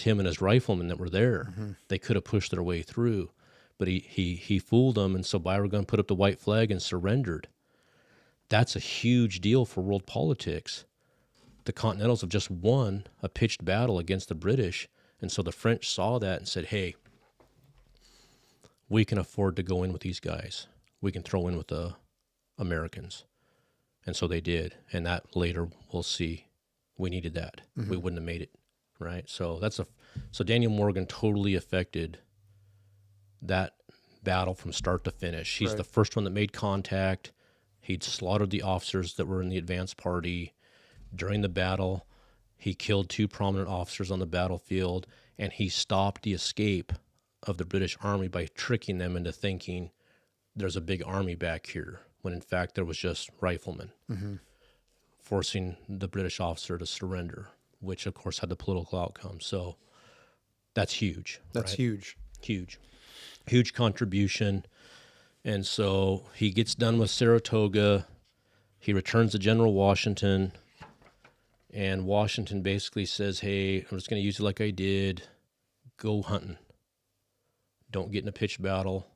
him and his riflemen that were there. Mm-hmm. They could have pushed their way through. But he fooled them, and so Beauregard put up the white flag and surrendered. That's a huge deal for world politics. The Continentals have just won a pitched battle against the British, and so the French saw that and said, hey, we can afford to go in with these guys. We can throw in with the Americans. And so they did. And that later we'll see. We needed that. Mm-hmm. We wouldn't have made it, right? So so Daniel Morgan totally affected that battle from start to finish. He's the first one that made contact. He'd slaughtered the officers that were in the advance party. During the battle, he killed 2 prominent officers on the battlefield, and he stopped the escape of the British Army by tricking them into thinking there's a big army back here, when in fact there was just riflemen, mm-hmm. forcing the British officer to surrender, which of course had the political outcome. So that's huge. That's huge. Huge contribution. And so he gets done with Saratoga. He returns to General Washington, and Washington basically says, hey, I'm just going to use it like I did. Go hunting. Don't get in a pitched battle,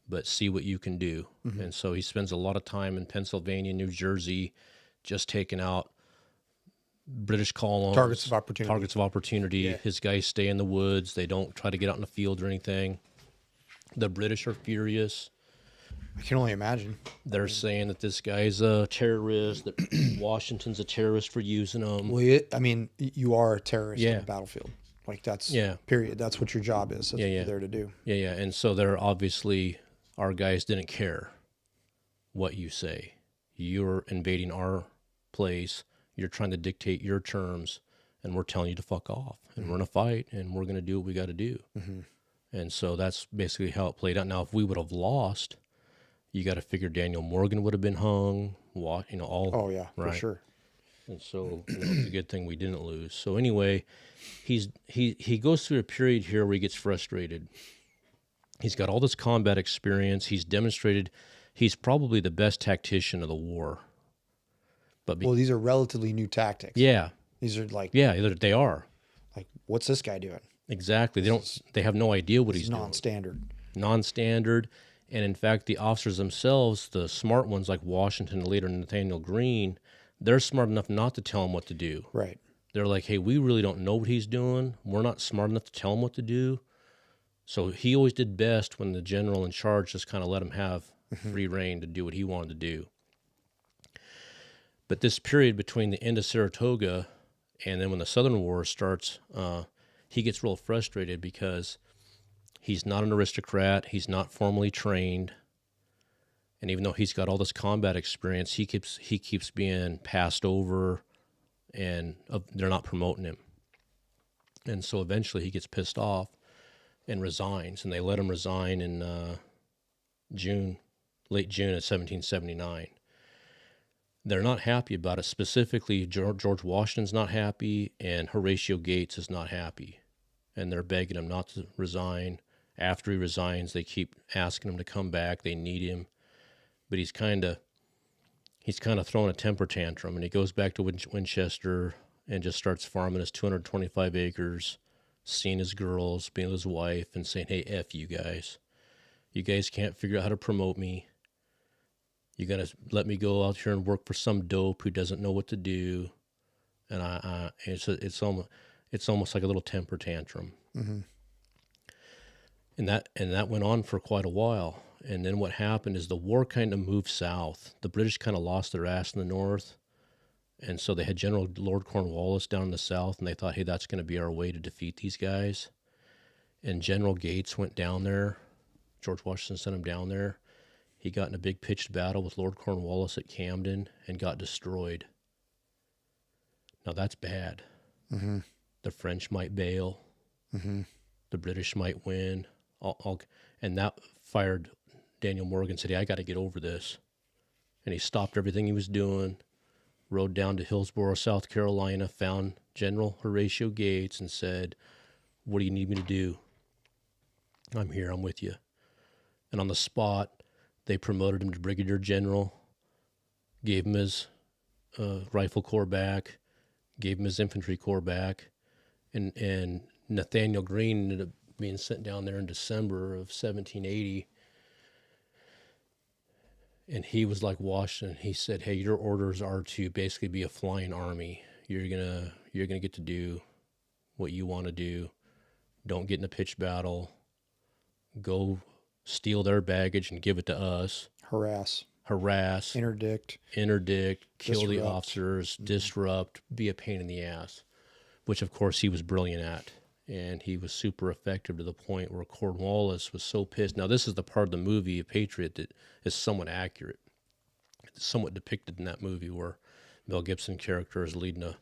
but see what you can do. Mm-hmm. And so he spends a lot of time in Pennsylvania, New Jersey, just taking out British columns. Targets of opportunity. Yeah. His guys stay in the woods. They don't try to get out in the field or anything. The British are furious. I can only imagine. They're saying that this guy's a terrorist, that Washington's a terrorist for using them. Well, you are a terrorist on the battlefield. Like, that's, period. That's what your job is. That's what you're there to do. Yeah. And so they're obviously, our guys didn't care what you say. You're invading our place. You're trying to dictate your terms, and we're telling you to fuck off. And we're going to fight, and we're going to do what we got to do. Mm-hmm. And so that's basically how it played out. Now, if we would have lost, you got to figure Daniel Morgan would have been hung. All. Oh yeah, right? For sure. And so it's a good thing we didn't lose. So anyway, he goes through a period here where he gets frustrated. He's got all this combat experience. He's demonstrated he's probably the best tactician of the war. But these are relatively new tactics. Yeah. These are like they are. Like, what's this guy doing? Exactly. They have no idea what he's doing. Non-standard. And in fact, the officers themselves, the smart ones like Washington, later Nathaniel Greene, they're smart enough not to tell him what to do. Right. They're like, hey, we really don't know what he's doing. We're not smart enough to tell him what to do. So he always did best when the general in charge just kind of let him have free rein to do what he wanted to do. But this period between the end of Saratoga and then when the Southern War starts, he gets real frustrated because he's not an aristocrat. He's not formally trained. And even though he's got all this combat experience, he keeps being passed over, and they're not promoting him. And so eventually he gets pissed off and resigns, and they let him resign in late June of 1779. They're not happy about it. Specifically, George Washington's not happy, and Horatio Gates is not happy. And they're begging him not to resign. After he resigns, they keep asking him to come back. They need him. But he's kind of throwing a temper tantrum, and he goes back to Winchester and just starts farming his 225 acres, seeing his girls, being with his wife, and saying, hey, F you guys. You guys can't figure out how to promote me. You're going to let me go out here and work for some dope who doesn't know what to do. And it's almost like a little temper tantrum. Mm-hmm. And that went on for quite a while. And then what happened is the war kind of moved south. The British kind of lost their ass in the north, And so they had General Lord Cornwallis down in the south, and they thought, hey, that's going to be our way to defeat these guys. And General Gates went down there. George Washington sent him down there. He got in a big pitched battle with Lord Cornwallis at Camden and got destroyed. Now that's bad. Mm-hmm. The French might bail. Mm-hmm. The British might win. And that fired Daniel Morgan, said, hey, I got to get over this. And he stopped everything he was doing, rode down to Hillsborough, South Carolina, found General Horatio Gates and said, what do you need me to do? I'm here, I'm with you. And on the spot, they promoted him to brigadier general, gave him his rifle corps back, gave him his infantry corps back, and Nathaniel Greene ended up being sent down there in December of 1780. And he was like Washington. He said, hey, your orders are to basically be a flying army. You're gonna get to do what you want to do. Don't get in a pitched battle. Go steal their baggage and give it to us. Harass, interdict, kill the officers, disrupt, be a pain in the ass, which of course he was brilliant at. And he was super effective to the point where Cornwallis was so pissed. Now, this is the part of the movie, A Patriot, that is somewhat accurate. It's somewhat depicted in that movie where Mel Gibson character is leading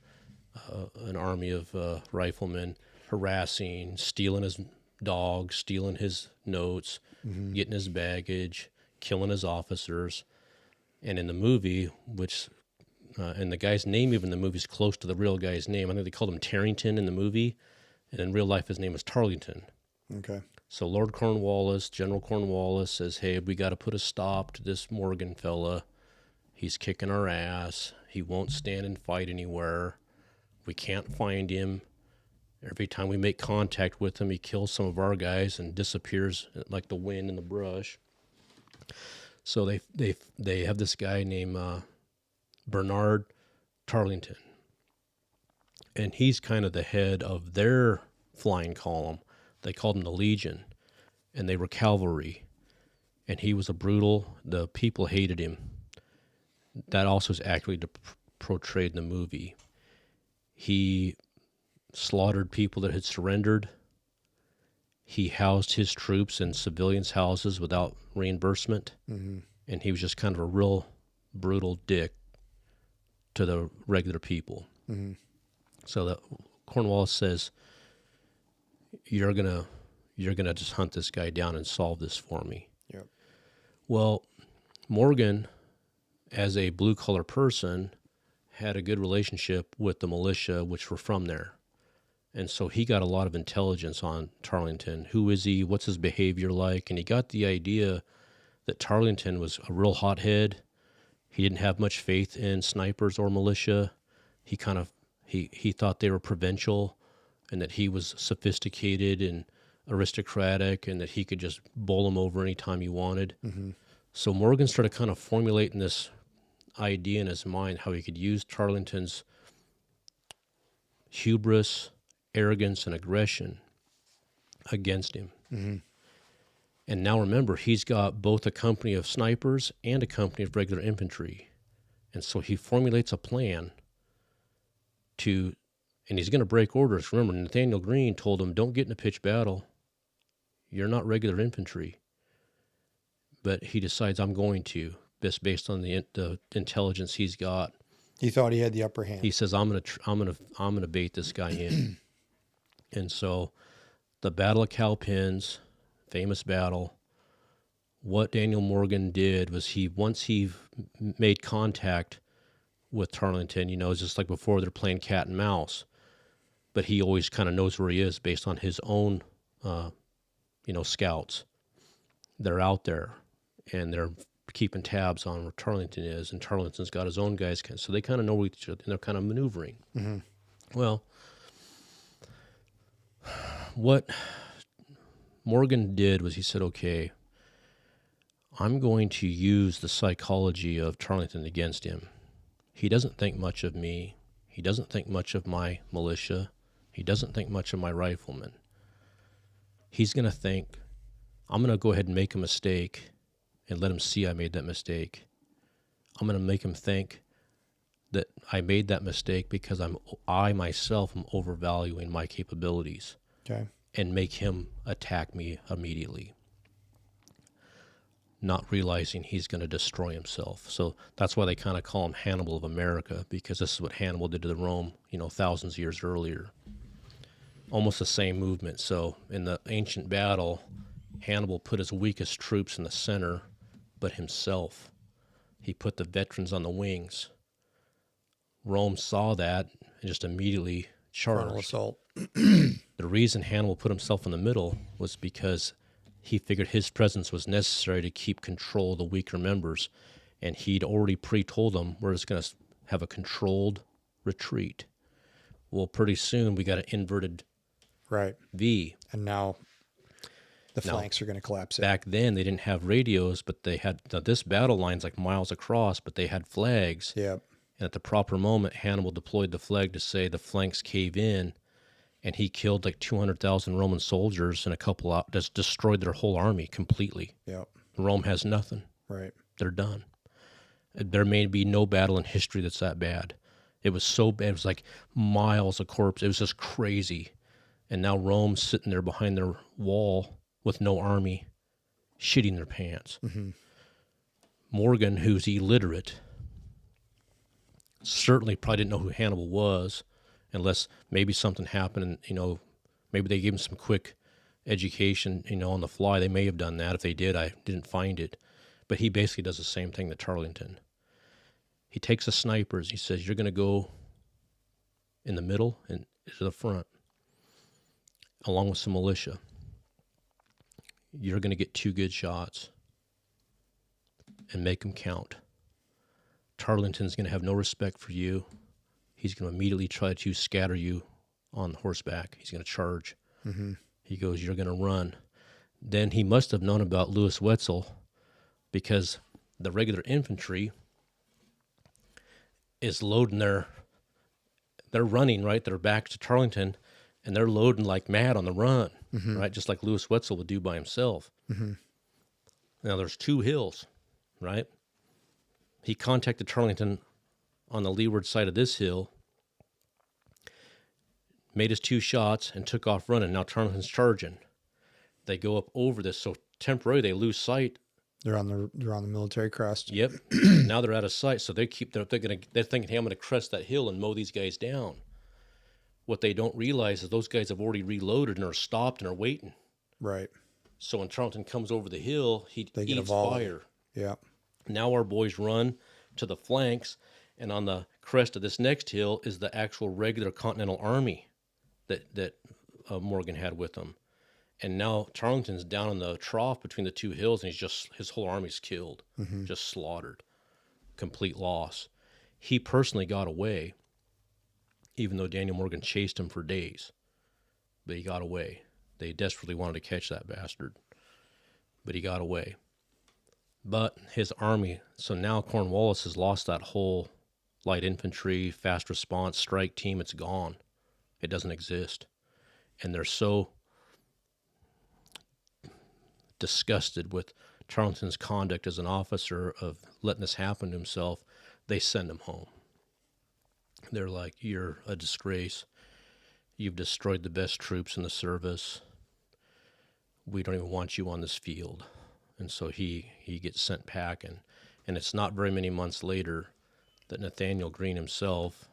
an army of riflemen, harassing, stealing his dog, stealing his notes, mm-hmm. getting his baggage, killing his officers. And in the movie, which, and the guy's name even in the movie is close to the real guy's name. I think they called him Tarrington in the movie. And in real life, his name is Tarleton. Okay. So Lord Cornwallis, General Cornwallis says, hey, we got to put a stop to this Morgan fella. He's kicking our ass. He won't stand and fight anywhere. We can't find him. Every time we make contact with him, he kills some of our guys and disappears like the wind in the brush. So they have this guy named Bernard Tarleton. And he's kind of the head of their flying column. They called him the Legion, and they were cavalry. And he was the people hated him. That also is accurately portrayed in the movie. He slaughtered people that had surrendered. He housed his troops in civilians' houses without reimbursement. Mm-hmm. And he was just kind of a real brutal dick to the regular people. Mm-hmm. So that Cornwallis says, you're gonna just hunt this guy down and solve this for me. Yep. Well, Morgan, as a blue-collar person, had a good relationship with the militia, which were from there. And so he got a lot of intelligence on Tarleton. Who is he? What's his behavior like? And he got the idea that Tarleton was a real hothead. He didn't have much faith in snipers or militia. He thought they were provincial and that he was sophisticated and aristocratic and that he could just bowl them over anytime he wanted. Mm-hmm. So Morgan started kind of formulating this idea in his mind how he could use Tarleton's hubris, arrogance, and aggression against him. Mm-hmm. And now remember, he's got both a company of snipers and a company of regular infantry. And so he formulates a plan and he's going to break orders. Remember, Nathaniel Greene told him, don't get in a pitched battle. You're not regular infantry. But he decides, I'm going to, based on the intelligence he's got. He thought he had the upper hand. He says, I'm gonna bait this guy in. And so the Battle of Cowpens, famous battle, what Daniel Morgan did was once he made contact with Tarleton, it's just like before they're playing cat and mouse, but he always kind of knows where he is based on his own, scouts. They're out there and they're keeping tabs on where Tarleton is, and Tarleton's got his own guys, so they kind of know each other and they're kind of maneuvering. Mm-hmm. Well, what Morgan did was he said, okay, I'm going to use the psychology of Tarleton against him. He doesn't think much of me. He doesn't think much of my militia. He doesn't think much of my riflemen. He's going to think, I'm going to go ahead and make a mistake and let him see I made that mistake. I'm going to make him think that I made that mistake because I myself am overvaluing my capabilities Okay. and make him attack me immediately, not realizing he's going to destroy himself. So that's why they kind of call him Hannibal of America, because this is what Hannibal did to the Rome, thousands of years earlier. Almost the same movement. So in the ancient battle, Hannibal put his weakest troops in the center, but himself. He put the veterans on the wings. Rome saw that and just immediately Frontal charged. assault. The reason Hannibal put himself in the middle was because he figured his presence was necessary to keep control of the weaker members, and he'd already pre-told them we're just going to have a controlled retreat. Well, pretty soon we got an inverted Right. V. And now the flanks are going to collapse in. Back then they didn't have radios, but they had this battle line's like miles across, but they had flags. Yep. And at the proper moment, Hannibal deployed the flag to say the flanks cave in, and he killed like 200,000 Roman soldiers and a couple out, just destroyed their whole army completely. Yep. Rome has nothing. Right. They're done. There may be no battle in history that's that bad. It was so bad. It was like miles of corpse. It was just crazy. And now Rome's sitting there behind their wall with no army, shitting their pants. Mm-hmm. Morgan, who's illiterate, certainly probably didn't know who Hannibal was, unless maybe something happened and, maybe they gave him some quick education, on the fly. They may have done that. If they did, I didn't find it. But he basically does the same thing that Tarleton. He takes the snipers. He says, you're going to go in the middle and to the front, along with some militia. You're going to get 2 good shots and make them count. Tarleton's going to have no respect for you. He's going to immediately try to scatter you on horseback. He's going to charge. Mm-hmm. He goes, you're going to run. Then he must have known about Louis Wetzel, because the regular infantry is loading they're running, right? They're back to Tarleton, and they're loading like mad on the run, right? Just like Louis Wetzel would do by himself. Mm-hmm. Now, there's 2 hills, right? He contacted Tarleton on the leeward side of this hill, made his 2 shots, and took off running. Now Tarleton's charging. They go up over this, so temporarily they lose sight. They're on the military crest. Yep. Now they're out of sight, so they're thinking, hey, I'm going to crest that hill and mow these guys down. What they don't realize is those guys have already reloaded and are stopped and are waiting. Right. So when Tarleton comes over the hill, they get eats a fire. Yeah. Now our boys run to the flanks, and on the crest of this next hill is the actual regular Continental Army that Morgan had with him. And now Tarleton's down in the trough between the 2 hills, and his whole army's killed, just slaughtered, complete loss. He personally got away, even though Daniel Morgan chased him for days. But he got away. They desperately wanted to catch that bastard, but he got away. But his army, so now Cornwallis has lost that whole light infantry, fast response, strike team. It's gone. It doesn't exist. And they're so disgusted with Tarleton's conduct as an officer of letting this happen to himself, they send him home. They're like, you're a disgrace. You've destroyed the best troops in the service. We don't even want you on this field. And so he gets sent packing. And it's not very many months later that Nathaniel Greene himself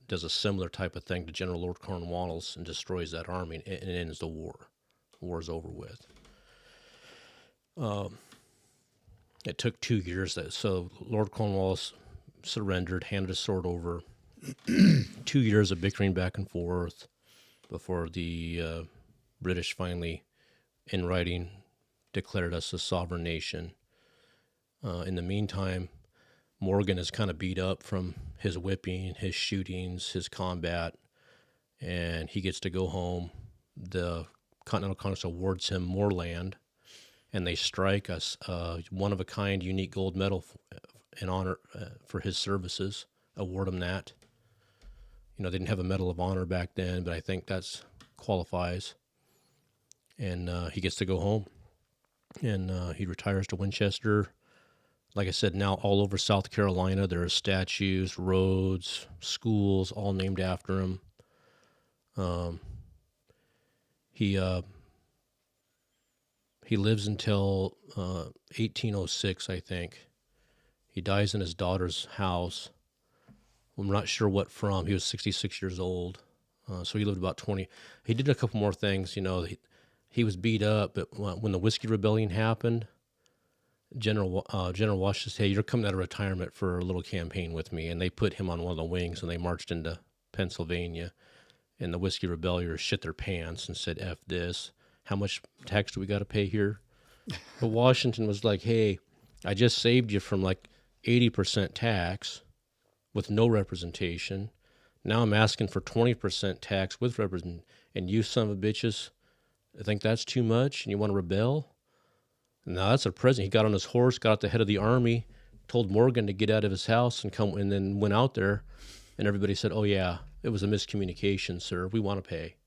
does a similar type of thing to General Lord Cornwallis and destroys that army, and it ends the war. The war is over with. It took 2 years. So Lord Cornwallis surrendered, handed his sword over. 2 years of bickering back and forth before the British finally, in writing, declared us a sovereign nation. In the meantime, Morgan is kind of beat up from his whipping, his shootings, his combat, and he gets to go home. The Continental Congress awards him more land, and they strike us one-of-a-kind unique gold medal in honor for his services, award him that. They didn't have a Medal of Honor back then, but I think that's qualifies. And he gets to go home, and he retires to Winchester. like I said, now all over South Carolina, there are statues, roads, schools, all named after him. He lives until 1806, I think. He dies in his daughter's house. I'm not sure what from. He was 66 years old, so he lived about 20. He did a couple more things. He was beat up, but when the Whiskey Rebellion happened, General Washington said, "Hey, you're coming out of retirement for a little campaign with me," and they put him on one of the wings, and they marched into Pennsylvania, and the Whiskey Rebellions shit their pants and said, "F this. How much tax do we got to pay here?" But Washington was like, "Hey, I just saved you from like 80% tax with no representation. Now I'm asking for 20% tax with representation, and you son of a bitches think that's too much and you want to rebel?" Now that's a president. He got on his horse, got at the head of the army, told Morgan to get out of his house and come, and then went out there, and everybody said, "Oh yeah, it was a miscommunication, sir. We want to pay."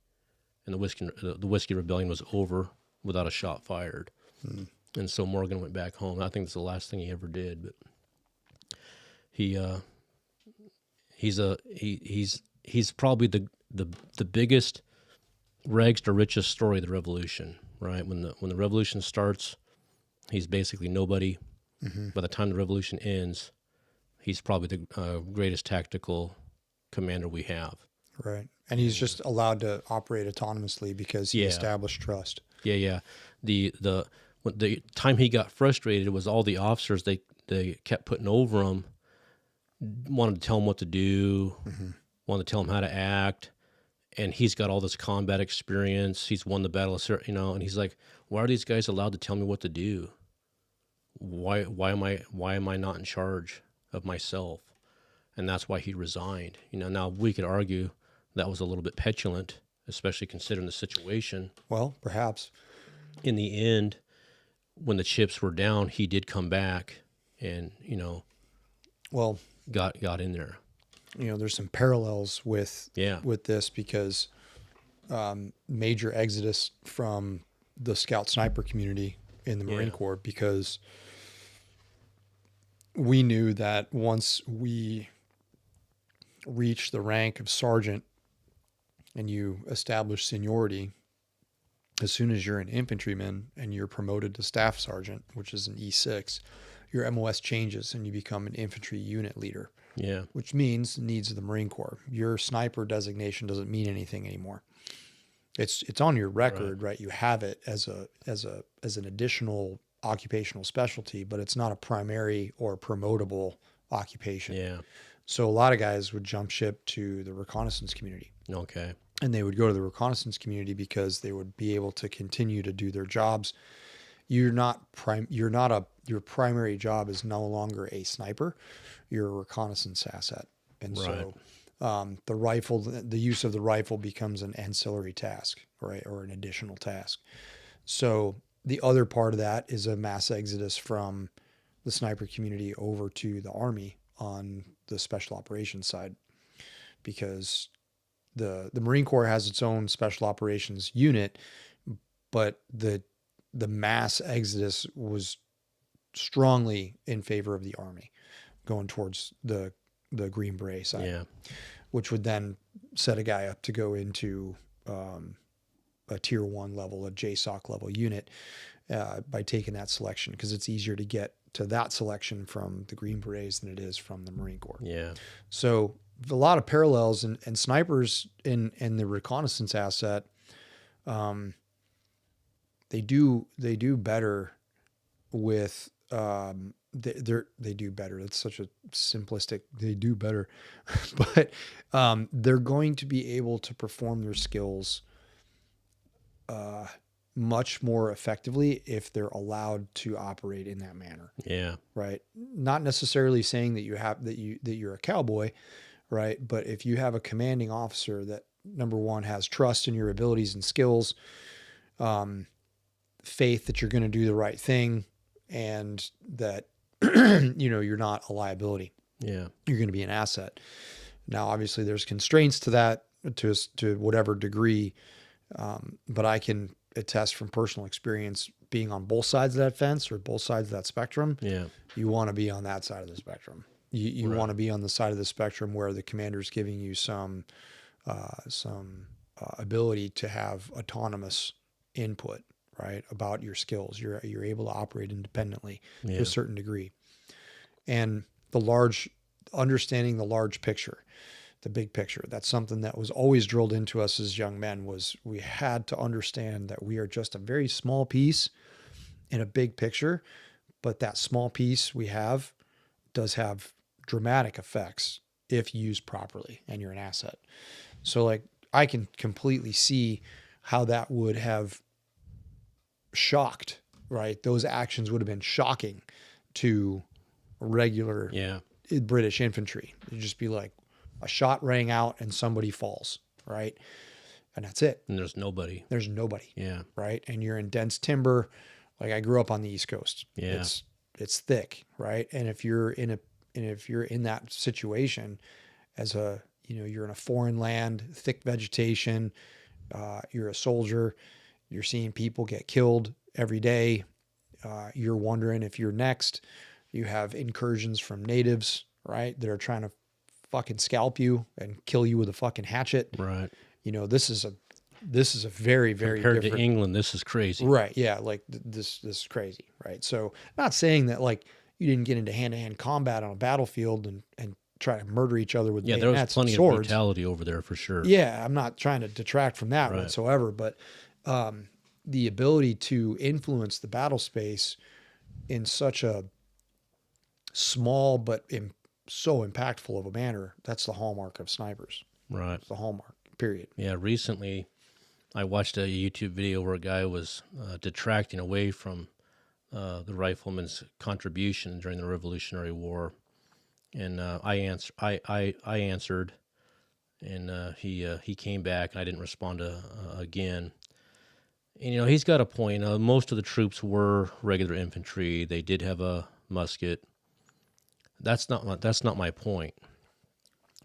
And the Whiskey Rebellion was over without a shot fired. And so Morgan went back home. I think it's the last thing he ever did. But he's probably the biggest rags to riches story of the Revolution. Right, when the Revolution starts, he's basically nobody. By the time the Revolution ends, he's probably the greatest tactical commander we have. Right. And he's just allowed to operate autonomously because he established trust. Yeah. The time he got frustrated was all the officers they kept putting over him wanted to tell him what to do, wanted to tell him how to act, and he's got all this combat experience. He's won the Battle of Saratoga, and he's like, "Why are these guys allowed to tell me what to do? Why am I not in charge of myself?" And that's why he resigned. Now we could argue that was a little bit petulant, especially considering the situation. Well, perhaps. In the end, when the chips were down, he did come back and, got in there. There's some parallels with this because major exodus from the scout sniper community in the Marine Corps, because we knew that once we reached the rank of sergeant and you establish seniority, as soon as you're an infantryman and you're promoted to staff sergeant, which is an E6, your MOS changes and you become an infantry unit leader. Yeah. Which means the needs of the Marine Corps. Your sniper designation doesn't mean anything anymore. It's on your record, right? You have it as an additional occupational specialty, but it's not a primary or promotable occupation. Yeah. So a lot of guys would jump ship to the reconnaissance community. Okay. And they would go to the reconnaissance community because they would be able to continue to do their jobs. Your primary job is no longer a sniper. You're a reconnaissance asset. And so the use of the rifle becomes an ancillary task, right? Or an additional task. So the other part of that is a mass exodus from the sniper community over to the Army on the special operations side, because the Marine Corps has its own special operations unit, but the mass exodus was strongly in favor of the Army going towards the Green Beret side, which would then set a guy up to go into a tier 1 level, a JSOC level unit by taking that selection, because it's easier to get to that selection from the Green Berets than it is from the Marine Corps. Yeah. So a lot of parallels, and snipers in the reconnaissance asset, they do better with they do better. It's such a simplistic, they do better, but they're going to be able to perform their skills much more effectively if they're allowed to operate in that manner. Yeah. Right. Not necessarily saying that you're a cowboy, right? But if you have a commanding officer that, number one, has trust in your abilities and skills, faith that you're going to do the right thing, and that you're not a liability. Yeah. You're going to be an asset. Now, obviously, there's constraints to that to whatever degree, but I can attest from personal experience, being on both sides of that fence or both sides of that spectrum, Yeah. you want to be on that side of the spectrum. You Right. want to be on the side of the spectrum where the commander's giving you some ability to have autonomous input, right, about your skills. You're able to operate independently to Yeah. a certain degree, and understanding the large picture, the big picture. That's something that was always drilled into us as young men. Was we had to understand that we are just a very small piece in a big picture, but that small piece we have does have dramatic effects if used properly and you're an asset. So like I can completely see how that would have shocked, right? Those actions would have been shocking to regular Yeah. British infantry. It'd just be like a shot rang out and somebody falls, right? And that's it. And there's nobody. There's nobody, Yeah. right? And you're in dense timber. Like I grew up on the East Coast. Yeah. It's thick, right? And if you're in that situation as you're in a foreign land, thick vegetation, you're a soldier, you're seeing people get killed every day. You're wondering if you're next. You have incursions from natives, right, that are trying to fucking scalp you and kill you with a fucking hatchet. Right. This is a very, very Compared different. to England, this is crazy. Right. Yeah. Like this is crazy. Right. So not saying that like you didn't get into hand-to-hand combat on a battlefield and try to murder each other with Yeah, there was bayonets plenty and of swords. brutality over there for sure. Yeah. I'm not trying to detract from that Right. whatsoever, but the ability to influence the battle space in such a small but so impactful of a manner, that's the hallmark of snipers. Right. It's the hallmark, period. Yeah, recently I watched a YouTube video where a guy was detracting away from the rifleman's contribution during the Revolutionary War, and I answered, and he came back, and I didn't respond again. And he's got a point. Most of the troops were regular infantry. They did have a musket. That's not my point.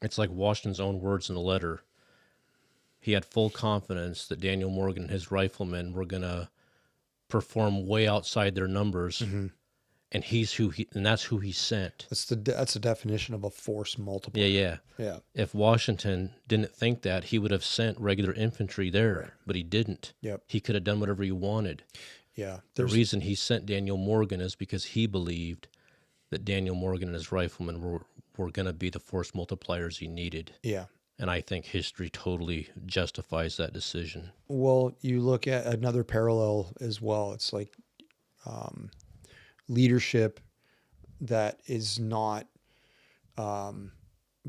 It's like Washington's own words in the letter. He had full confidence that Daniel Morgan and his riflemen were going to perform way outside their numbers, Mm-hmm. and that's who he sent. That's the definition of a force multiplier. Yeah. Yeah. If Washington didn't think that, he would have sent regular infantry there, but he didn't. Yep. He could have done whatever he wanted. Yeah. The reason he sent Daniel Morgan is because he believed that Daniel Morgan and his riflemen were going to be the force multipliers he needed. Yeah. And I think history totally justifies that decision. Well, you look at another parallel as well. It's like leadership that is not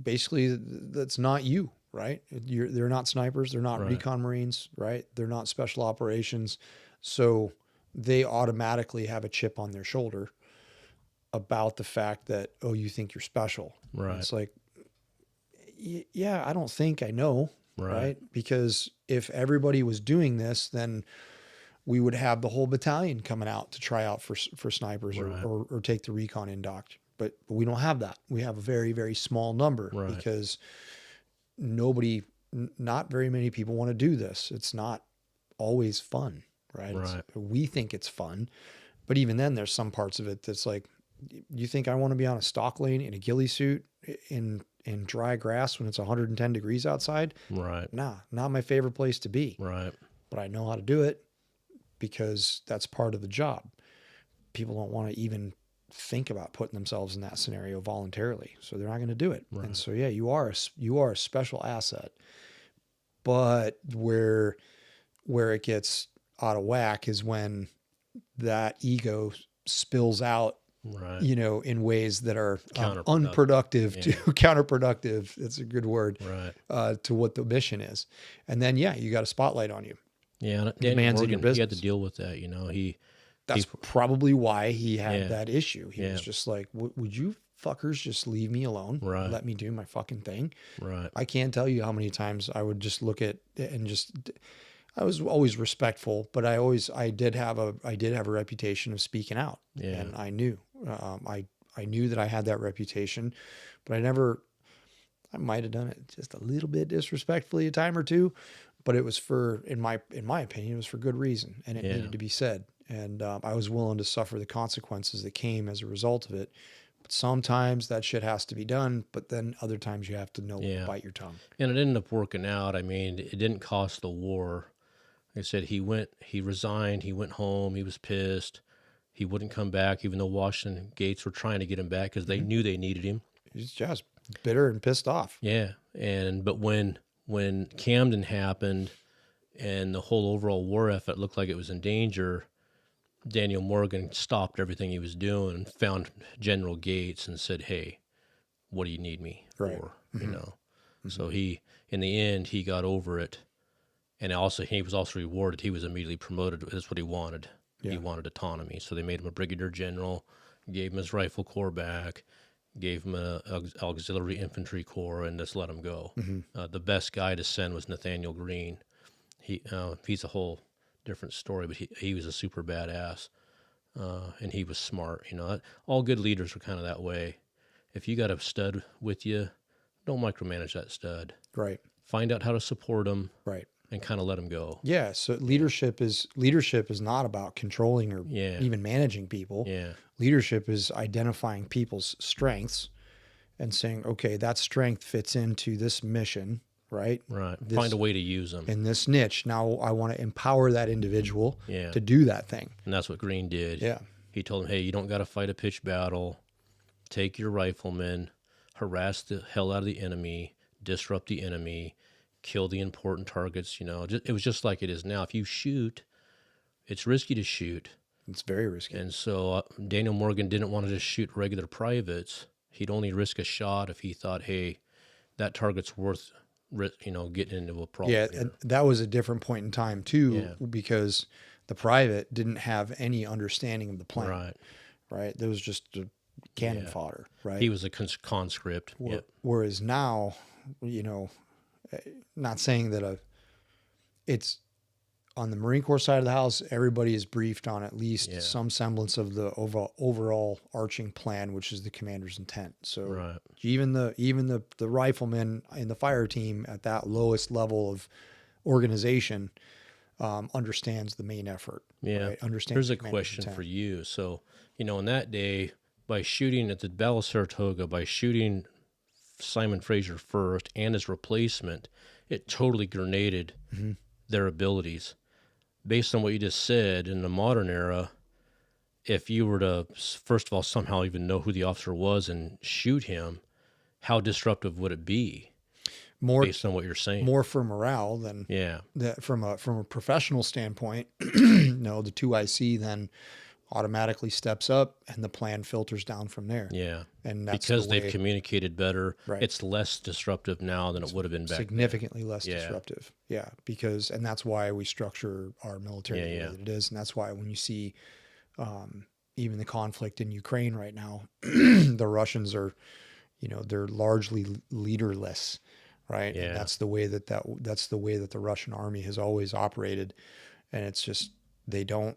basically that's not you, right? They're not snipers. They're not Right. recon Marines, right? They're not special operations. So they automatically have a chip on their shoulder about the fact that, oh, you think you're special. Right. It's like, yeah, I don't think I know. Right. Because if everybody was doing this, then we would have the whole battalion coming out to try out for snipers Right. or take the recon indoc. But we don't have that. We have a very, very small number Right. because not very many people want to do this. It's not always fun, right? Right. We think it's fun, but even then there's some parts of it that's like, you think I want to be on a stalk lane in a ghillie suit in dry grass when it's 110 degrees outside? Right. Nah, not my favorite place to be. Right. But I know how to do it because that's part of the job. People don't want to even think about putting themselves in that scenario voluntarily, so they're not going to do it. Right. And so, yeah, you are a special asset. But where it gets out of whack is when that ego spills out, Right. in ways that are Counterproductive. unproductive to Yeah. counterproductive. That's a good word. Right. To what the mission is. And then, yeah, you got a spotlight on you. Yeah. Daniel Demands in your Morgan, he had to business. deal with that. That's probably why he had Yeah. that issue. He Yeah. was just like, would you fuckers just leave me alone? Right. Let me do my fucking thing. Right. I can't tell you how many times I would just look at it and I was always respectful, but I did have a reputation of speaking out. Yeah. And I knew, I knew that I had that reputation, but I might've done it just a little bit disrespectfully a time or two, but it was in my opinion, it was for good reason, and it Yeah. needed to be said. And I was willing to suffer the consequences that came as a result of it. But sometimes that shit has to be done, but then other times you have to know when to bite your tongue. And it ended up working out. I mean, it didn't cost the war. Like I said, he resigned, he went home, he was pissed. He wouldn't come back, even though Washington Gates were trying to get him back because they knew they needed him. He's just bitter and pissed off. Yeah. But when Camden happened and the whole overall war effort looked like it was in danger, Daniel Morgan stopped everything he was doing and found General Gates and said, "Hey, what do you need me for?" You know. So in the end, he got over it, and he was also rewarded. He was immediately promoted. That's what he wanted. Yeah. He wanted autonomy, so they made him a brigadier general, gave him his rifle corps back, gave him an auxiliary infantry corps, and just let him go. The best guy to send was Nathaniel Greene. He's a whole different story, but he was a super badass, and he was smart. You know, all good leaders are kind of that way. If you got a stud with you, don't micromanage that stud. Right. Find out how to support him. Right. And kind of let him go. Yeah. So leadership is not about controlling or even managing people. Yeah. Leadership is identifying people's strengths and saying, okay, that strength fits into this mission, right? Right. Find a way to use them in this niche. Now I want to empower that individual to do that thing. And that's what Greene did. Yeah. He told him, hey, you don't got to fight a pitched battle. Take your riflemen, harass the hell out of the enemy, disrupt the enemy, kill the important targets. You know, it was just like it is now. If you shoot, it's risky to shoot. It's very risky. And so Daniel Morgan didn't want to just shoot regular privates. He'd only risk a shot if he thought, hey, that target's worth, getting into a problem. Yeah, and that was a different point in time too, because the private didn't have any understanding of the plan. Right. There was just a cannon fodder. Right. He was a conscript. Whereas now, not saying that it's on the Marine Corps side of the house, everybody is briefed on at least some semblance of the overall arching plan, which is the commander's intent. So even the rifleman in the fire team at that lowest level of organization understands the main effort. Yeah. Right? Understands. Here's a question for you. So, in that day, by shooting at the Battle of Saratoga, by shooting Simon Fraser first and his replacement, it totally grenaded their abilities. Based on what you just said, in the modern era, if you were to, first of all, somehow even know who the officer was and shoot him, how disruptive would it be? Based on what you're saying. More for morale than from a professional standpoint. The 2IC then automatically steps up and the plan filters down from there. Yeah. And that's because they've communicated better. Right. It's less disruptive now than it would have been back significantly then. Less disruptive. Yeah. And that's why we structure our military the way that it is. And that's why when you see even the conflict in Ukraine right now, the Russians are, they're largely leaderless. Right. Yeah. And that's the way that the Russian army has always operated. And it's just, they don't,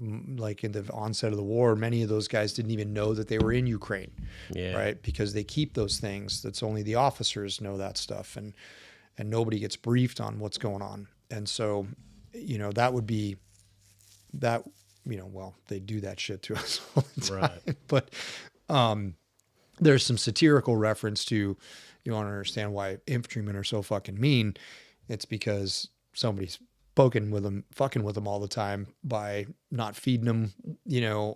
like in the onset of the war, many of those guys didn't even know that they were in Ukraine, right? Because they keep those things. That's only the officers know that stuff, and nobody gets briefed on what's going on. And so, that would be that. Well, they do that shit to us all the time. Right. But there's some satirical reference to, you want to understand why infantrymen are so fucking mean. It's because somebody's fucking with them all the time by not feeding them,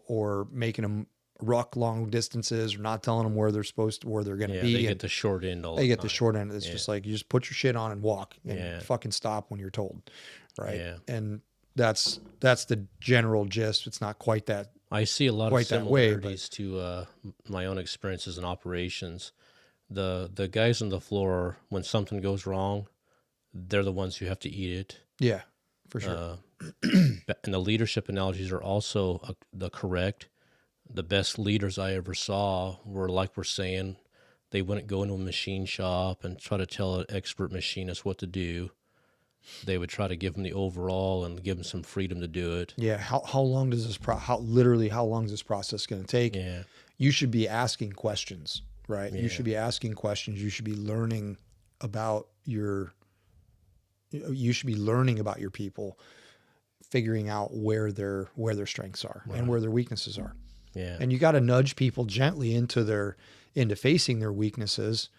or making them ruck long distances, or not telling them where they're going to be. They get the short end all the time. They get the short end. It's just like, you just put your shit on and walk and fucking stop when you're told. Right. Yeah. And that's the general gist. It's not quite that. I see a lot of similarities to my own experiences in operations. The guys on the floor, when something goes wrong, they're the ones who have to eat it. Yeah, for sure. And the leadership analogies are also the correct. The best leaders I ever saw were, like we're saying, they wouldn't go into a machine shop and try to tell an expert machinist what to do. They would try to give them the overall and give them some freedom to do it. Yeah. How long does this how long is this process going to take? Yeah. You should be asking questions, right? Yeah. You should be asking questions. You should be learning about your people figuring out where their strengths are and where their weaknesses are. Yeah. And you got to nudge people gently into facing their weaknesses.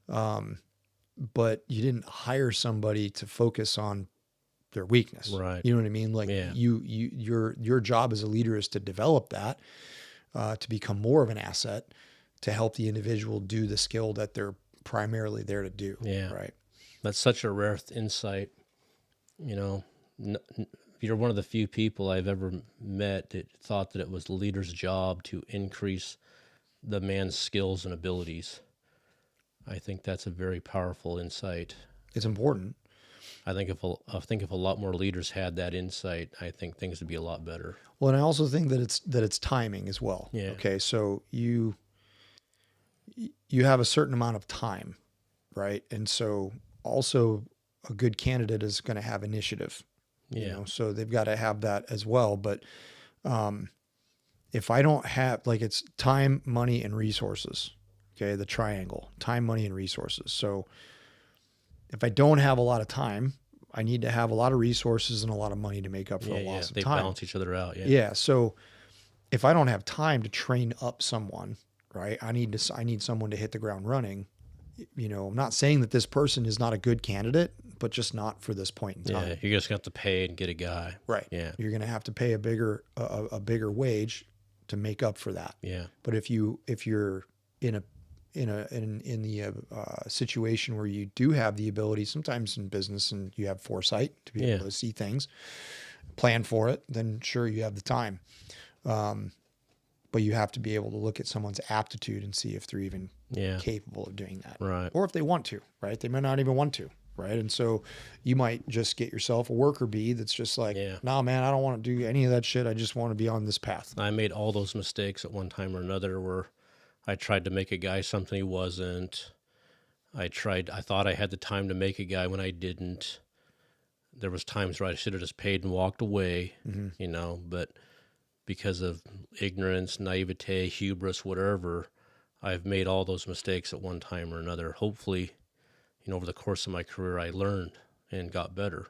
But you didn't hire somebody to focus on their weakness. Right. You know what I mean? Like your job as a leader is to develop that, to become more of an asset, to help the individual do the skill that they're primarily there to do. Yeah. Right. That's such a rare insight. You know, you're one of the few people I've ever met that thought that it was the leader's job to increase the man's skills and abilities. I think that's a very powerful insight. It's important. I think if a lot more leaders had that insight, I think things would be a lot better. Well, and I also think that it's timing as well. Yeah. Okay. So you have a certain amount of time, right? And so also a good candidate is going to have initiative. Yeah. You know, so they've got to have that as well. But if I don't have, like, it's time, money, and resources. Okay, the triangle: time, money, and resources. So if I don't have a lot of time, I need to have a lot of resources and a lot of money to make up for the loss of they time. They balance each other out. Yeah. Yeah. So if I don't have time to train up someone, right, I need someone to hit the ground running. You know, I'm not saying that this person is not a good candidate, but just not for this point in time. Yeah, you just got to pay and get a guy. Right. Yeah. You're going to have to pay a bigger wage to make up for that. Yeah. But if you're in the situation where you do have the ability, sometimes in business, and you have foresight to be able to see things, plan for it, then sure, you have the time. But you have to be able to look at someone's aptitude and see if they're even capable of doing that. Right. Or if they want to, right? They might not even want to, right? And so you might just get yourself a worker bee that's just like, nah, man, I don't want to do any of that shit. I just want to be on this path. I made all those mistakes at one time or another where I tried to make a guy something he wasn't. I thought I had the time to make a guy when I didn't. There was times where I should have just paid and walked away, you know, but because of ignorance, naivete, hubris, whatever, I've made all those mistakes at one time or another. Hopefully, you know, over the course of my career, I learned and got better.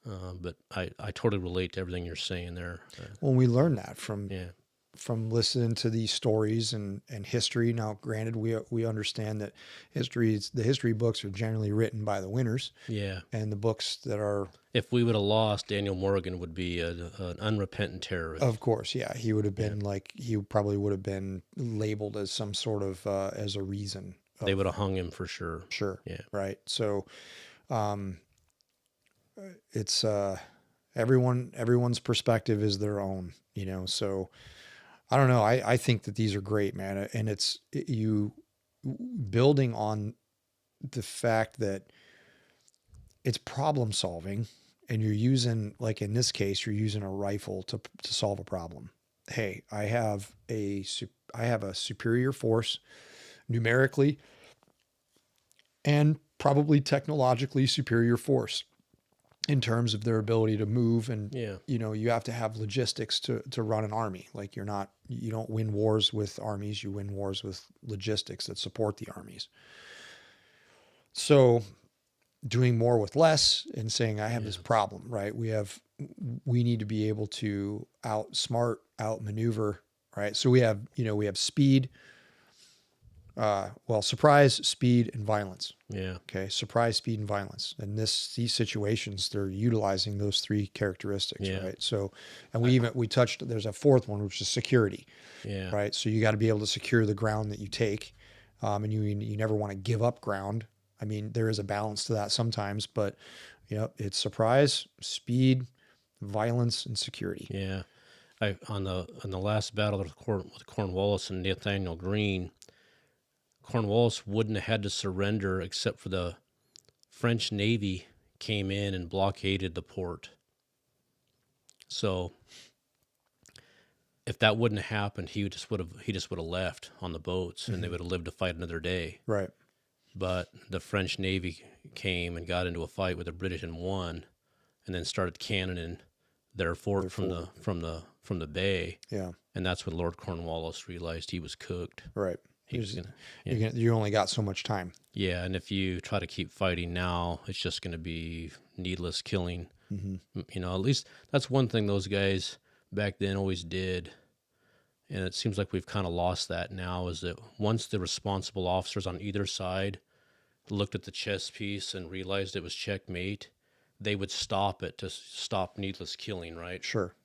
But I totally relate to everything you're saying there. Well, we learn that from listening to these stories and history. Now, granted, we understand that the history books are generally written by the winners. Yeah. And the books that are... If we would have lost, Daniel Morgan would be an unrepentant terrorist. Of course, yeah. He would have been he probably would have been labeled as some sort of, as a reason. They would have hung him for sure. Sure. Yeah. Right. So, it's, everyone's perspective is their own, you know, so I don't know. I think that these are great, man. And it's you building on the fact that it's problem solving, and you're using, like in this case, you're using a rifle to solve a problem. Hey, I have a superior force numerically and probably technologically superior force in terms of their ability to move. And, you know, you have to have logistics to run an army. Like you don't win wars with armies. You win wars with logistics that support the armies. So doing more with less and saying, I have this problem, right? We need to be able to outmaneuver, right? So we have speed, surprise, speed, and violence. Yeah. Okay. Surprise, speed, and violence. And these situations, they're utilizing those three characteristics, right? So, and we touched, there's a fourth one, which is security. Yeah. Right. So you got to be able to secure the ground that you take. And you never want to give up ground. I mean, there is a balance to that sometimes, but it's surprise, speed, violence, and security. Yeah. On the last battle with Cornwallis and Nathaniel Greene, Cornwallis wouldn't have had to surrender except for the French Navy came in and blockaded the port. So if that wouldn't have happened, he just would have left on the boats, and they would have lived to fight another day. Right. But the French Navy came and got into a fight with the British and won, and then started cannoning their fort from the bay. Yeah. And that's when Lord Cornwallis realized he was cooked. Right. He was you only got so much time. Yeah, and if you try to keep fighting now, it's just going to be needless killing. You know, at least that's one thing those guys back then always did. And it seems like we've kind of lost that now, is that once the responsible officers on either side looked at the chess piece and realized it was checkmate, they would stop it to stop needless killing, right? Sure.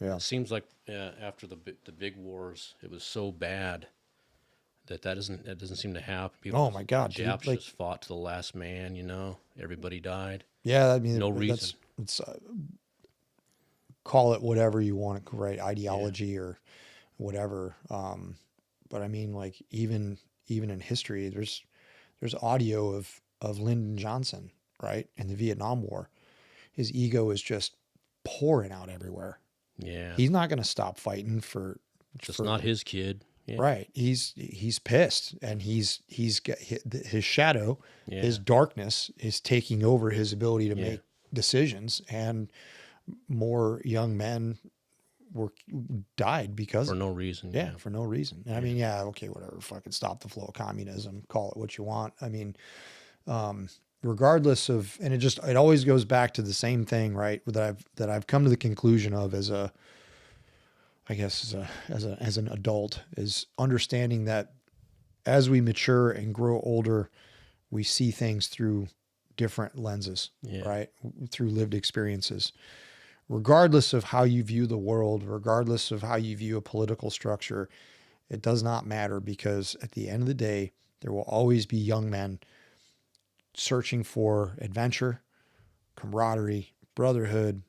Yeah. It seems like after the big wars, it was so bad that doesn't seem to happen. People, Oh my God, dude, Japs like- just fought to the last man. You know, everybody died. Yeah. I mean, No that's, reason. it's call it whatever you want, right? Ideology or whatever. But I mean, like even in history, there's audio of Lyndon Johnson, right, in the Vietnam War. His ego is just pouring out everywhere. Yeah, He's not going to stop fighting for just not his kid. Yeah. right. He's pissed, and he's got his shadow, Yeah. his darkness is taking over his ability to Yeah. make decisions, and more young men died because For no reason. yeah, for no reason. And I mean, yeah, okay, whatever, fucking stop the flow of communism, call it what you want. I mean, regardless of, and it always goes back to the same thing, right? That I've come to the conclusion of as an adult, is understanding that as we mature and grow older, we see things through different lenses, right? Through lived experiences. Regardless of how you view the world, regardless of how you view a political structure, it does not matter, because at the end of the day, there will always be young men searching for adventure, camaraderie, brotherhood,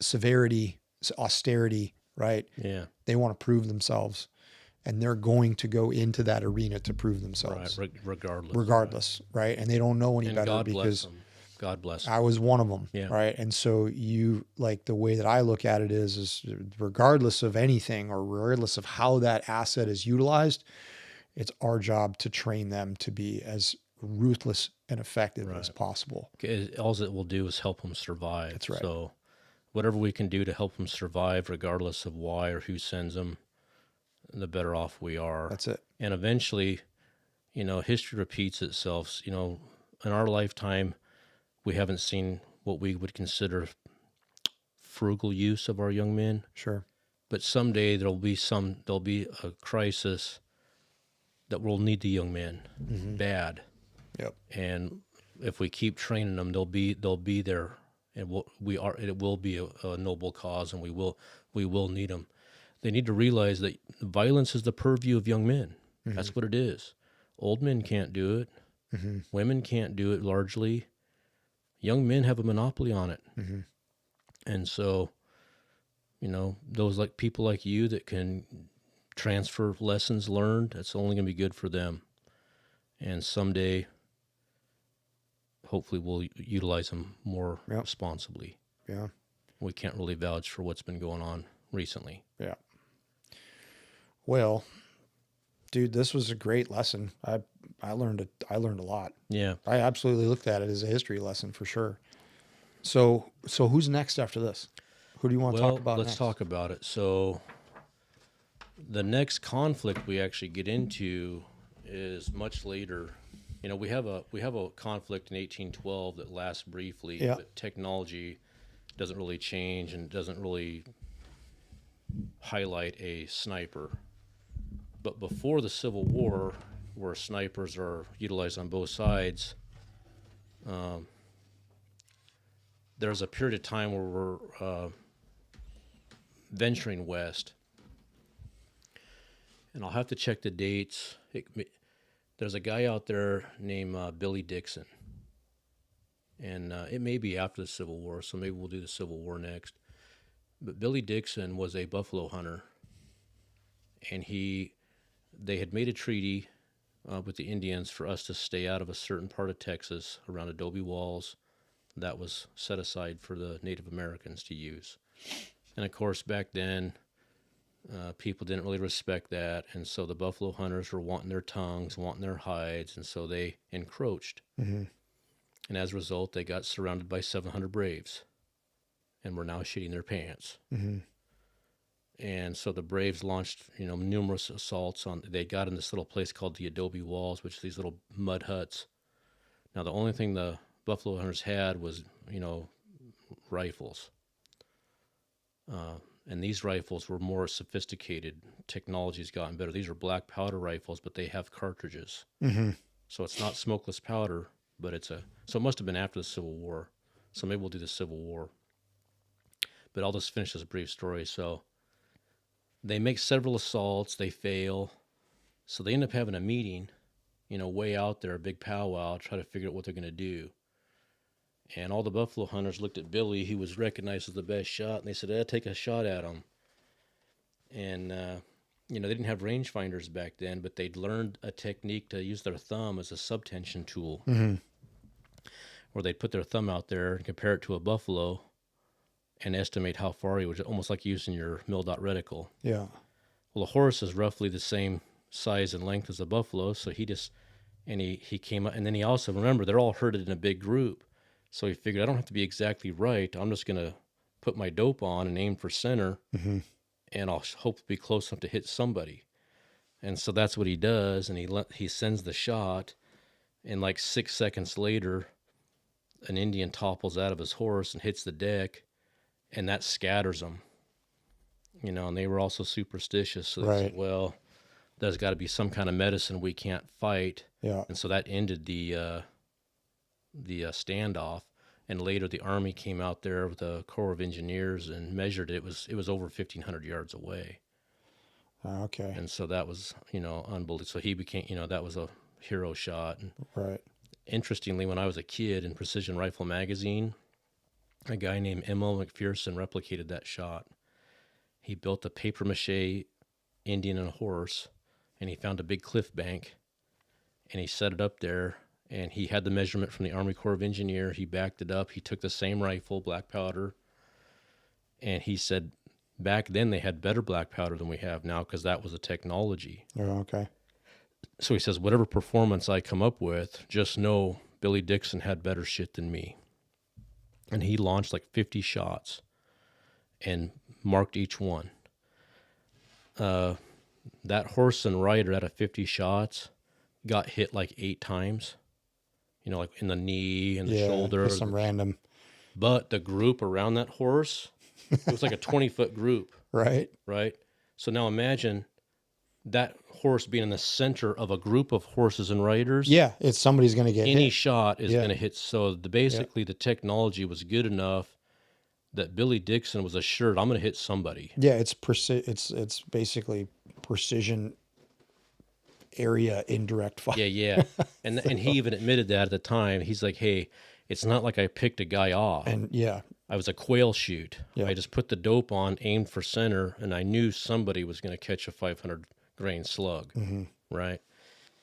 severity, austerity, right? Yeah. They want to prove themselves, and they're going to go into that arena to prove themselves. Right. Regardless. Regardless, right? And they don't know any And better, God bless because them. God bless them. I was one of them, Yeah. right? And so the way that I look at it is regardless of anything, or regardless of how that asset is utilized, it's our job to train them to be as ruthless and effective as possible. All it will do is help them survive. That's right. So whatever we can do to help them survive, regardless of why or who sends them, the better off we are. That's it. And eventually, history repeats itself. In our lifetime, we haven't seen what we would consider frugal use of our young men. Sure. But someday there'll be a crisis that will need the young men bad. Yep. And if we keep training them, they'll be there, and it will be a noble cause, and we will need them. They need to realize that violence is the purview of young men. That's what it is. Old men can't do it. Women can't do it largely. Young men have a monopoly on it. And so, those people like you that can transfer lessons learned, that's only going to be good for them. And someday, hopefully, we'll utilize them more responsibly. Yeah. We can't really vouch for what's been going on recently. Yeah. Well, dude, this was a great lesson. I learned a lot. Yeah. I absolutely looked at it as a history lesson for sure. So who's next after this? Who do you want to talk about let's next? talk about it. So the next conflict we actually get into is much later. We have a conflict in 1812 that lasts briefly, but technology doesn't really change and doesn't really highlight a sniper. But before the Civil War, where snipers are utilized on both sides, there's a period of time where we're venturing west. And I'll have to check the dates. There's a guy out there named Billy Dixon. And it may be after the Civil War, so maybe we'll do the Civil War next. But Billy Dixon was a buffalo hunter. And they had made a treaty with the Indians for us to stay out of a certain part of Texas around adobe walls that was set aside for the Native Americans to use. And of course, back then, people didn't really respect that, and so the buffalo hunters were wanting their tongues, wanting their hides, and so they encroached. And as a result, they got surrounded by 700 braves, and were now shitting their pants. And so the Braves launched, numerous assaults on. They got in this little place called the Adobe Walls, which are these little mud huts. Now the only thing the buffalo hunters had was, rifles. And these rifles were more sophisticated. Technology's gotten better. These are black powder rifles, but they have cartridges. Mm-hmm. So it's not smokeless powder, but so it must have been after the Civil War. So maybe we'll do the Civil War. But I'll just finish this brief story. So they make several assaults. They fail. So they end up having a meeting, way out there, a big powwow, try to figure out what they're going to do. And all the buffalo hunters looked at Billy, who was recognized as the best shot, and they said, take a shot at him. And, they didn't have rangefinders back then, but they'd learned a technique to use their thumb as a subtension tool, Mm-hmm. where they'd put their thumb out there and compare it to a buffalo and estimate how far he was, almost like using your mil-dot reticle. Yeah. Well, a horse is roughly the same size and length as a buffalo, so he came up, and then he also, remember, they're all herded in a big group. So he figured, I don't have to be exactly right. I'm just going to put my dope on and aim for center, Mm-hmm. and I'll hope to be close enough to hit somebody. And so that's what he does, and he sends the shot, and like 6 seconds later, an Indian topples out of his horse and hits the deck, and that scatters them. And they were also superstitious. So they said, well, there's got to be some kind of medicine we can't fight. Yeah. And so that ended the standoff, and later the Army came out there with a Corps of Engineers and measured it. It was over 1,500 yards away. Okay. And so that was, unbelievable. So he became, that was a hero shot. And Right. interestingly, when I was a kid in Precision Rifle magazine, a guy named M.O. McPherson replicated that shot. He built a papier-mâché Indian and a horse, and he found a big cliff bank, and he set it up there. And he had the measurement from the Army Corps of Engineers. He backed it up. He took the same rifle, black powder, and he said back then they had better black powder than we have now because that was the technology. Oh, okay. So he says, whatever performance I come up with, just know Billy Dixon had better shit than me. And he launched like 50 shots and marked each one. That horse and rider out of 50 shots got hit like 8 times. Like in the knee and the shoulder. Some random. But the group around that horse, it was like a 20-foot group. Right. Right? So now imagine that horse being in the center of a group of horses and riders. Yeah, somebody's going to get Any hit. shot is going to hit. So basically the technology was good enough that Billy Dixon was assured, I'm going to hit somebody. Yeah, it's basically precision area indirect fire. Yeah. And he even admitted that at the time. He's like, hey, it's not like I picked a guy off. And I was a quail shoot. Yeah. I just put the dope on, aimed for center, and I knew somebody was going to catch a 500-grain slug. Mm-hmm. Right?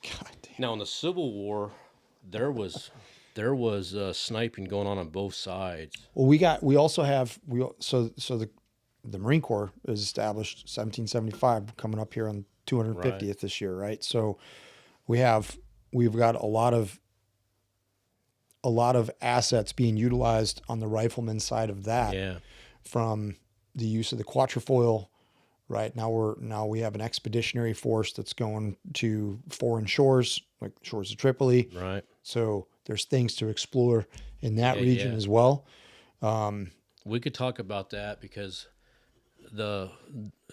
God damn. Now, in the Civil War, there was sniping going on both sides. Well, the Marine Corps is established 1775, coming up here on 250th this year, right? So we've got a lot of assets being utilized on the rifleman side of that. Yeah. From the use of the quatrefoil, right? Now we have an expeditionary force that's going to foreign shores, like shores of Tripoli. Right. So there's things to explore in that region as well. We could talk about that because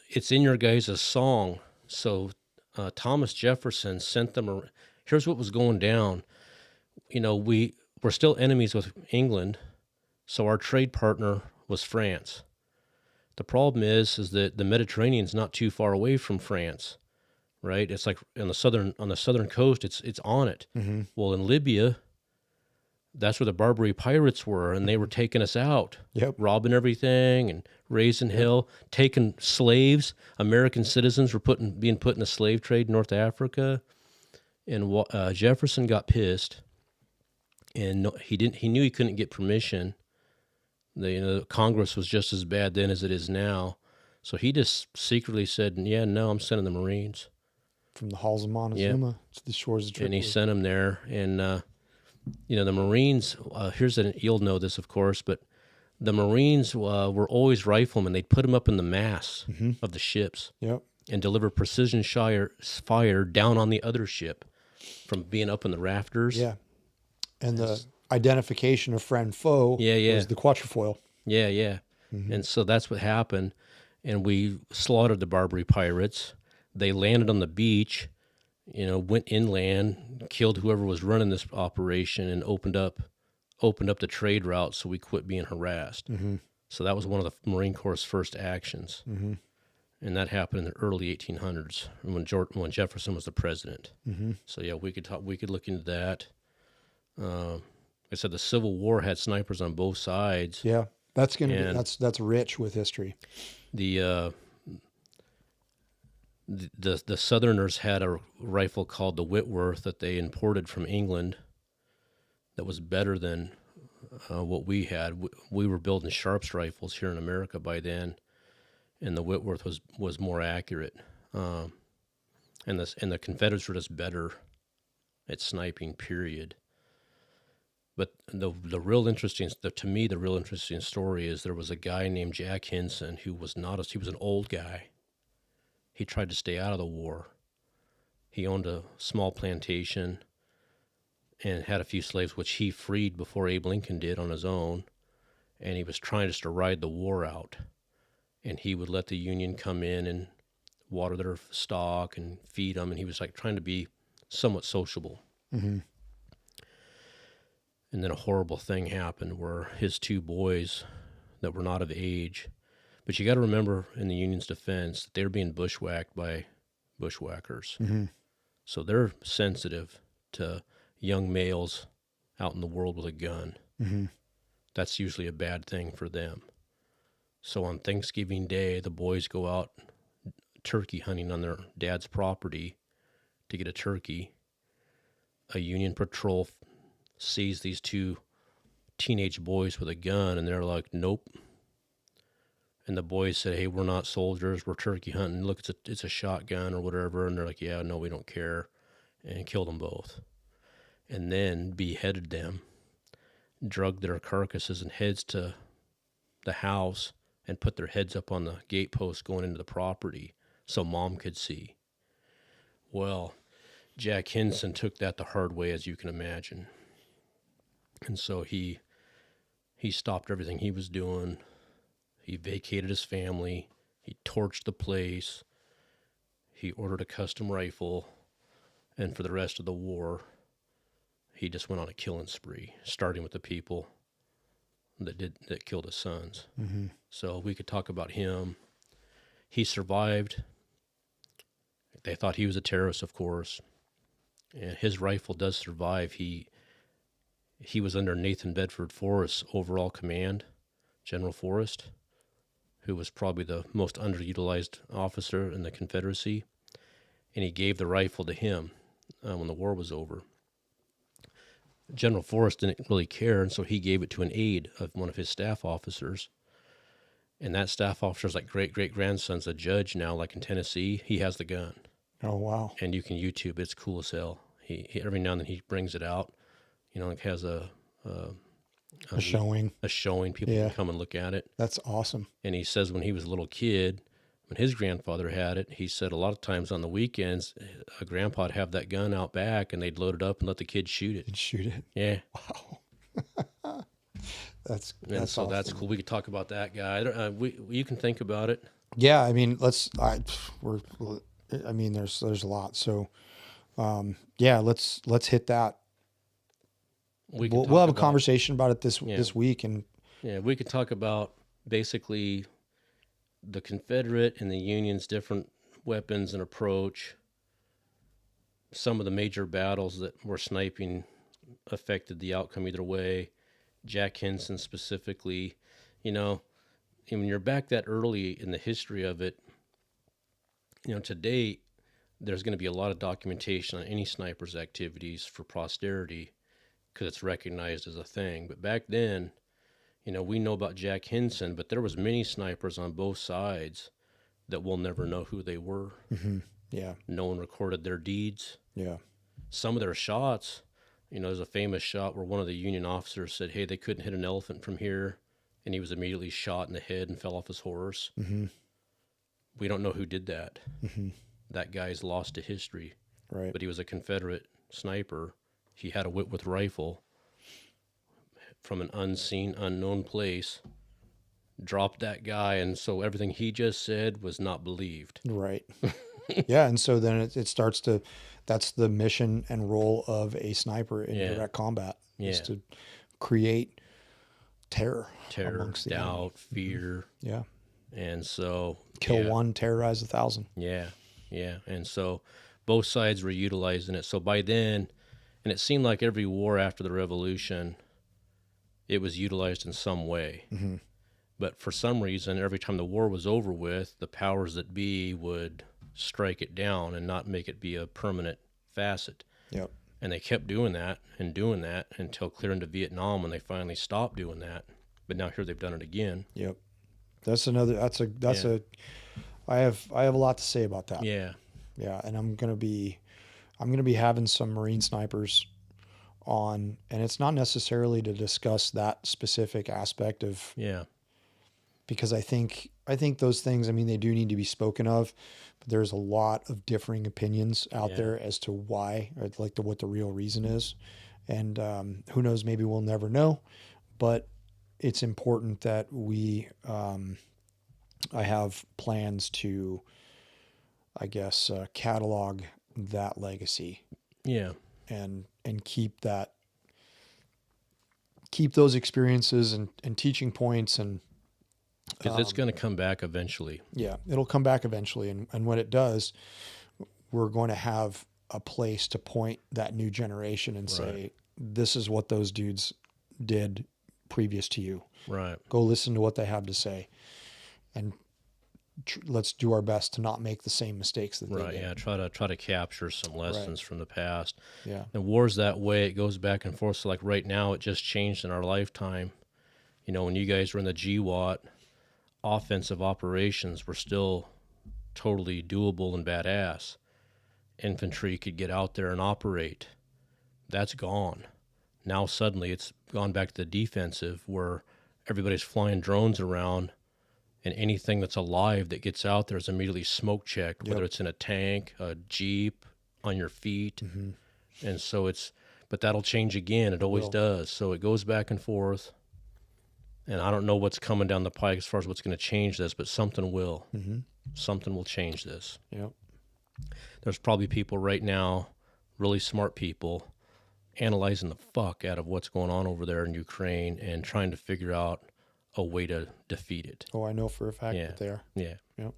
it's in your guys' song. So Thomas Jefferson sent them. Here's what was going down. We're still enemies with England, so our trade partner was France. The problem is that the Mediterranean's not too far away from France, right? It's like on the southern coast. It's on it. Mm-hmm. Well, in Libya, that's where the Barbary pirates were, and they were taking us out, robbing everything and raising hell, taking slaves. American citizens were being put in the slave trade in North Africa, and Jefferson got pissed, and he knew he couldn't get permission. Congress was just as bad then as it is now, so he just secretly said, "Yeah, no, I'm sending the Marines from the halls of Montezuma to the shores of Tripoli." And he sent them there, and the Marines. You'll know this, of course, but The Marines were always riflemen. They'd put them up in the masts of the ships Yep. and deliver precision fire down on the other ship from being up in the rafters. Yeah. And the identification of friend foe was the quatrefoil. Yeah, yeah. And so that's what happened. And we slaughtered the Barbary pirates. They landed on the beach, went inland, killed whoever was running this operation, and opened up the trade route, so we quit being harassed. So that was one of the Marine Corps' first actions. And that happened in the early 1800s when Jefferson was the president. So yeah, we could look into that. Like I said, the Civil War had snipers on both sides. Yeah, that's that's rich with history. The Southerners had a rifle called the Whitworth that they imported from England that was better than what we had. We were building Sharps rifles here in America by then, and the Whitworth was more accurate. And the Confederates were just better at sniping, period. But the real interesting story is there was a guy named Jack Hinson who was he was an old guy. He tried to stay out of the war. He owned a small plantation and had a few slaves, which he freed before Abe Lincoln did on his own. And he was trying just to ride the war out. And he would let the Union come in and water their stock and feed them. And he was like trying to be somewhat sociable. And then a horrible thing happened where his two boys that were not of age, but you got to remember in the Union's defense that they were being bushwhacked by bushwhackers. So they're sensitive to young males out in the world with a gun. That's usually a bad thing for them. So on Thanksgiving Day, the boys go out turkey hunting on their dad's property to get a turkey. A Union patrol sees these two teenage boys with a gun, and they're like, nope. And the boys said, hey, we're not soldiers, we're turkey hunting. Look, it's a shotgun or whatever. And they're like, yeah, no, we don't care. And killed them both. And then beheaded them, drugged their carcasses and heads to the house, and put their heads up on the gatepost going into the property so Mom could see. Well, Jack Hinson took that the hard way, as you can imagine. And so he stopped everything he was doing. He vacated his family. He torched the place. He ordered a custom rifle. And for the rest of the war, he just went on a killing spree, starting with the people that killed his sons. So we could talk about him. He survived. They thought he was a terrorist, of course. And his rifle does survive. He was under Nathan Bedford Forrest's overall command, General Forrest, who was probably the most underutilized officer in the Confederacy. And he gave the rifle to him when the war was over. General Forrest didn't really care, and so he gave it to an aide of one of his staff officers. And that staff officer's like great-great-grandson's a judge now, like in Tennessee. He has the gun. Oh, wow. And you can YouTube. It's cool as hell. He every now and then he brings it out. Like has a showing. A showing. People can come and look at it. That's awesome. And he says when he was a little kid, when his grandfather had it, he said a lot of times on the weekends, a grandpa'd have that gun out back, and they'd load it up and let the kids shoot it. Shoot it. Yeah. Wow. That's so awesome. That's cool. We could talk about that guy. You can think about it. Yeah, I mean, there's a lot. So, let's hit that. We'll have a conversation about it this week, and we could talk about basically the Confederate and the Union's different weapons and approach. Some of the major battles that were sniping affected the outcome either way. Jack Hinson specifically, when you're back that early in the history of it, today there's going to be a lot of documentation on any sniper's activities for posterity because it's recognized as a thing. But back then, we know about Jack Hinson, but there was many snipers on both sides that we'll never know who they were. Yeah. No one recorded their deeds. Yeah. Some of their shots, there's a famous shot where one of the Union officers said, hey, they couldn't hit an elephant from here, and he was immediately shot in the head and fell off his horse. Mm-hmm. We don't know who did that. Mm-hmm. That guy's lost to history. Right. But he was a Confederate sniper. He had a Whitworth rifle from an unseen, unknown place, dropped that guy, and so everything he just said was not believed. Right. Yeah, and so then it starts to, that's the mission and role of a sniper in direct combat, is to create terror amongst the enemy. Doubt, fear. Yeah. And so Kill one, terrorize 1,000. Yeah. And so both sides were utilizing it. So by then, and it seemed like every war after the Revolution, it was utilized in some way. Mm-hmm. But for some reason, every time the war was over with, the powers that be would strike it down and not make it be a permanent facet. Yep. And they kept doing that until clear into Vietnam, when they finally stopped doing that. But now here they've done it again. Yep. I have a lot to say about that. Yeah. Yeah. And I'm going to be having some Marine snipers on, and it's not necessarily to discuss that specific aspect of, because I think those things, I mean, they do need to be spoken of, but there's a lot of differing opinions out there as to why, or like what the real reason is. And who knows, maybe we'll never know, but it's important that we, I have plans to, I guess, catalog that legacy. Yeah. And keep those experiences and teaching points, and because it's going to come back eventually. Yeah, it'll come back eventually. And when it does, we're going to have a place to point that new generation and say, this is what those dudes did previous to you. Right. Go listen to what they have to say, and let's do our best to not make the same mistakes that they did. Yeah. Try to capture some lessons from the past. Yeah. And war's that way. It goes back and forth. So like right now, it just changed in our lifetime. You know, when you guys were in the GWAT, offensive operations were still totally doable and badass. Infantry could get out there and operate. That's gone. Now suddenly it's gone back to the defensive, where everybody's flying drones around, and anything that's alive that gets out there is immediately smoke checked, whether it's in a tank, a Jeep, on your feet. Mm-hmm. And so but that'll change again. It always does. So it goes back and forth. And I don't know what's coming down the pike as far as what's going to change this, but something will. Mm-hmm. Something will change this. Yep. There's probably people right now, really smart people, analyzing the fuck out of what's going on over there in Ukraine and trying to figure out a way to defeat it. Oh, I know for a fact that they are. Yeah. Yep.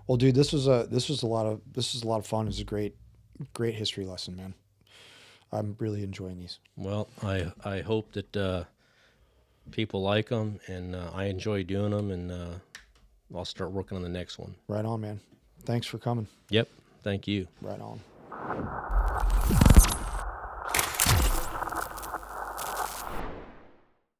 Well, dude, this was a lot of fun. It was a great history lesson, man. I'm really enjoying these. Well, I hope that people like them, and I enjoy doing them, and I'll start working on the next one. Right on, man. Thanks for coming. Yep. Thank you. Right on.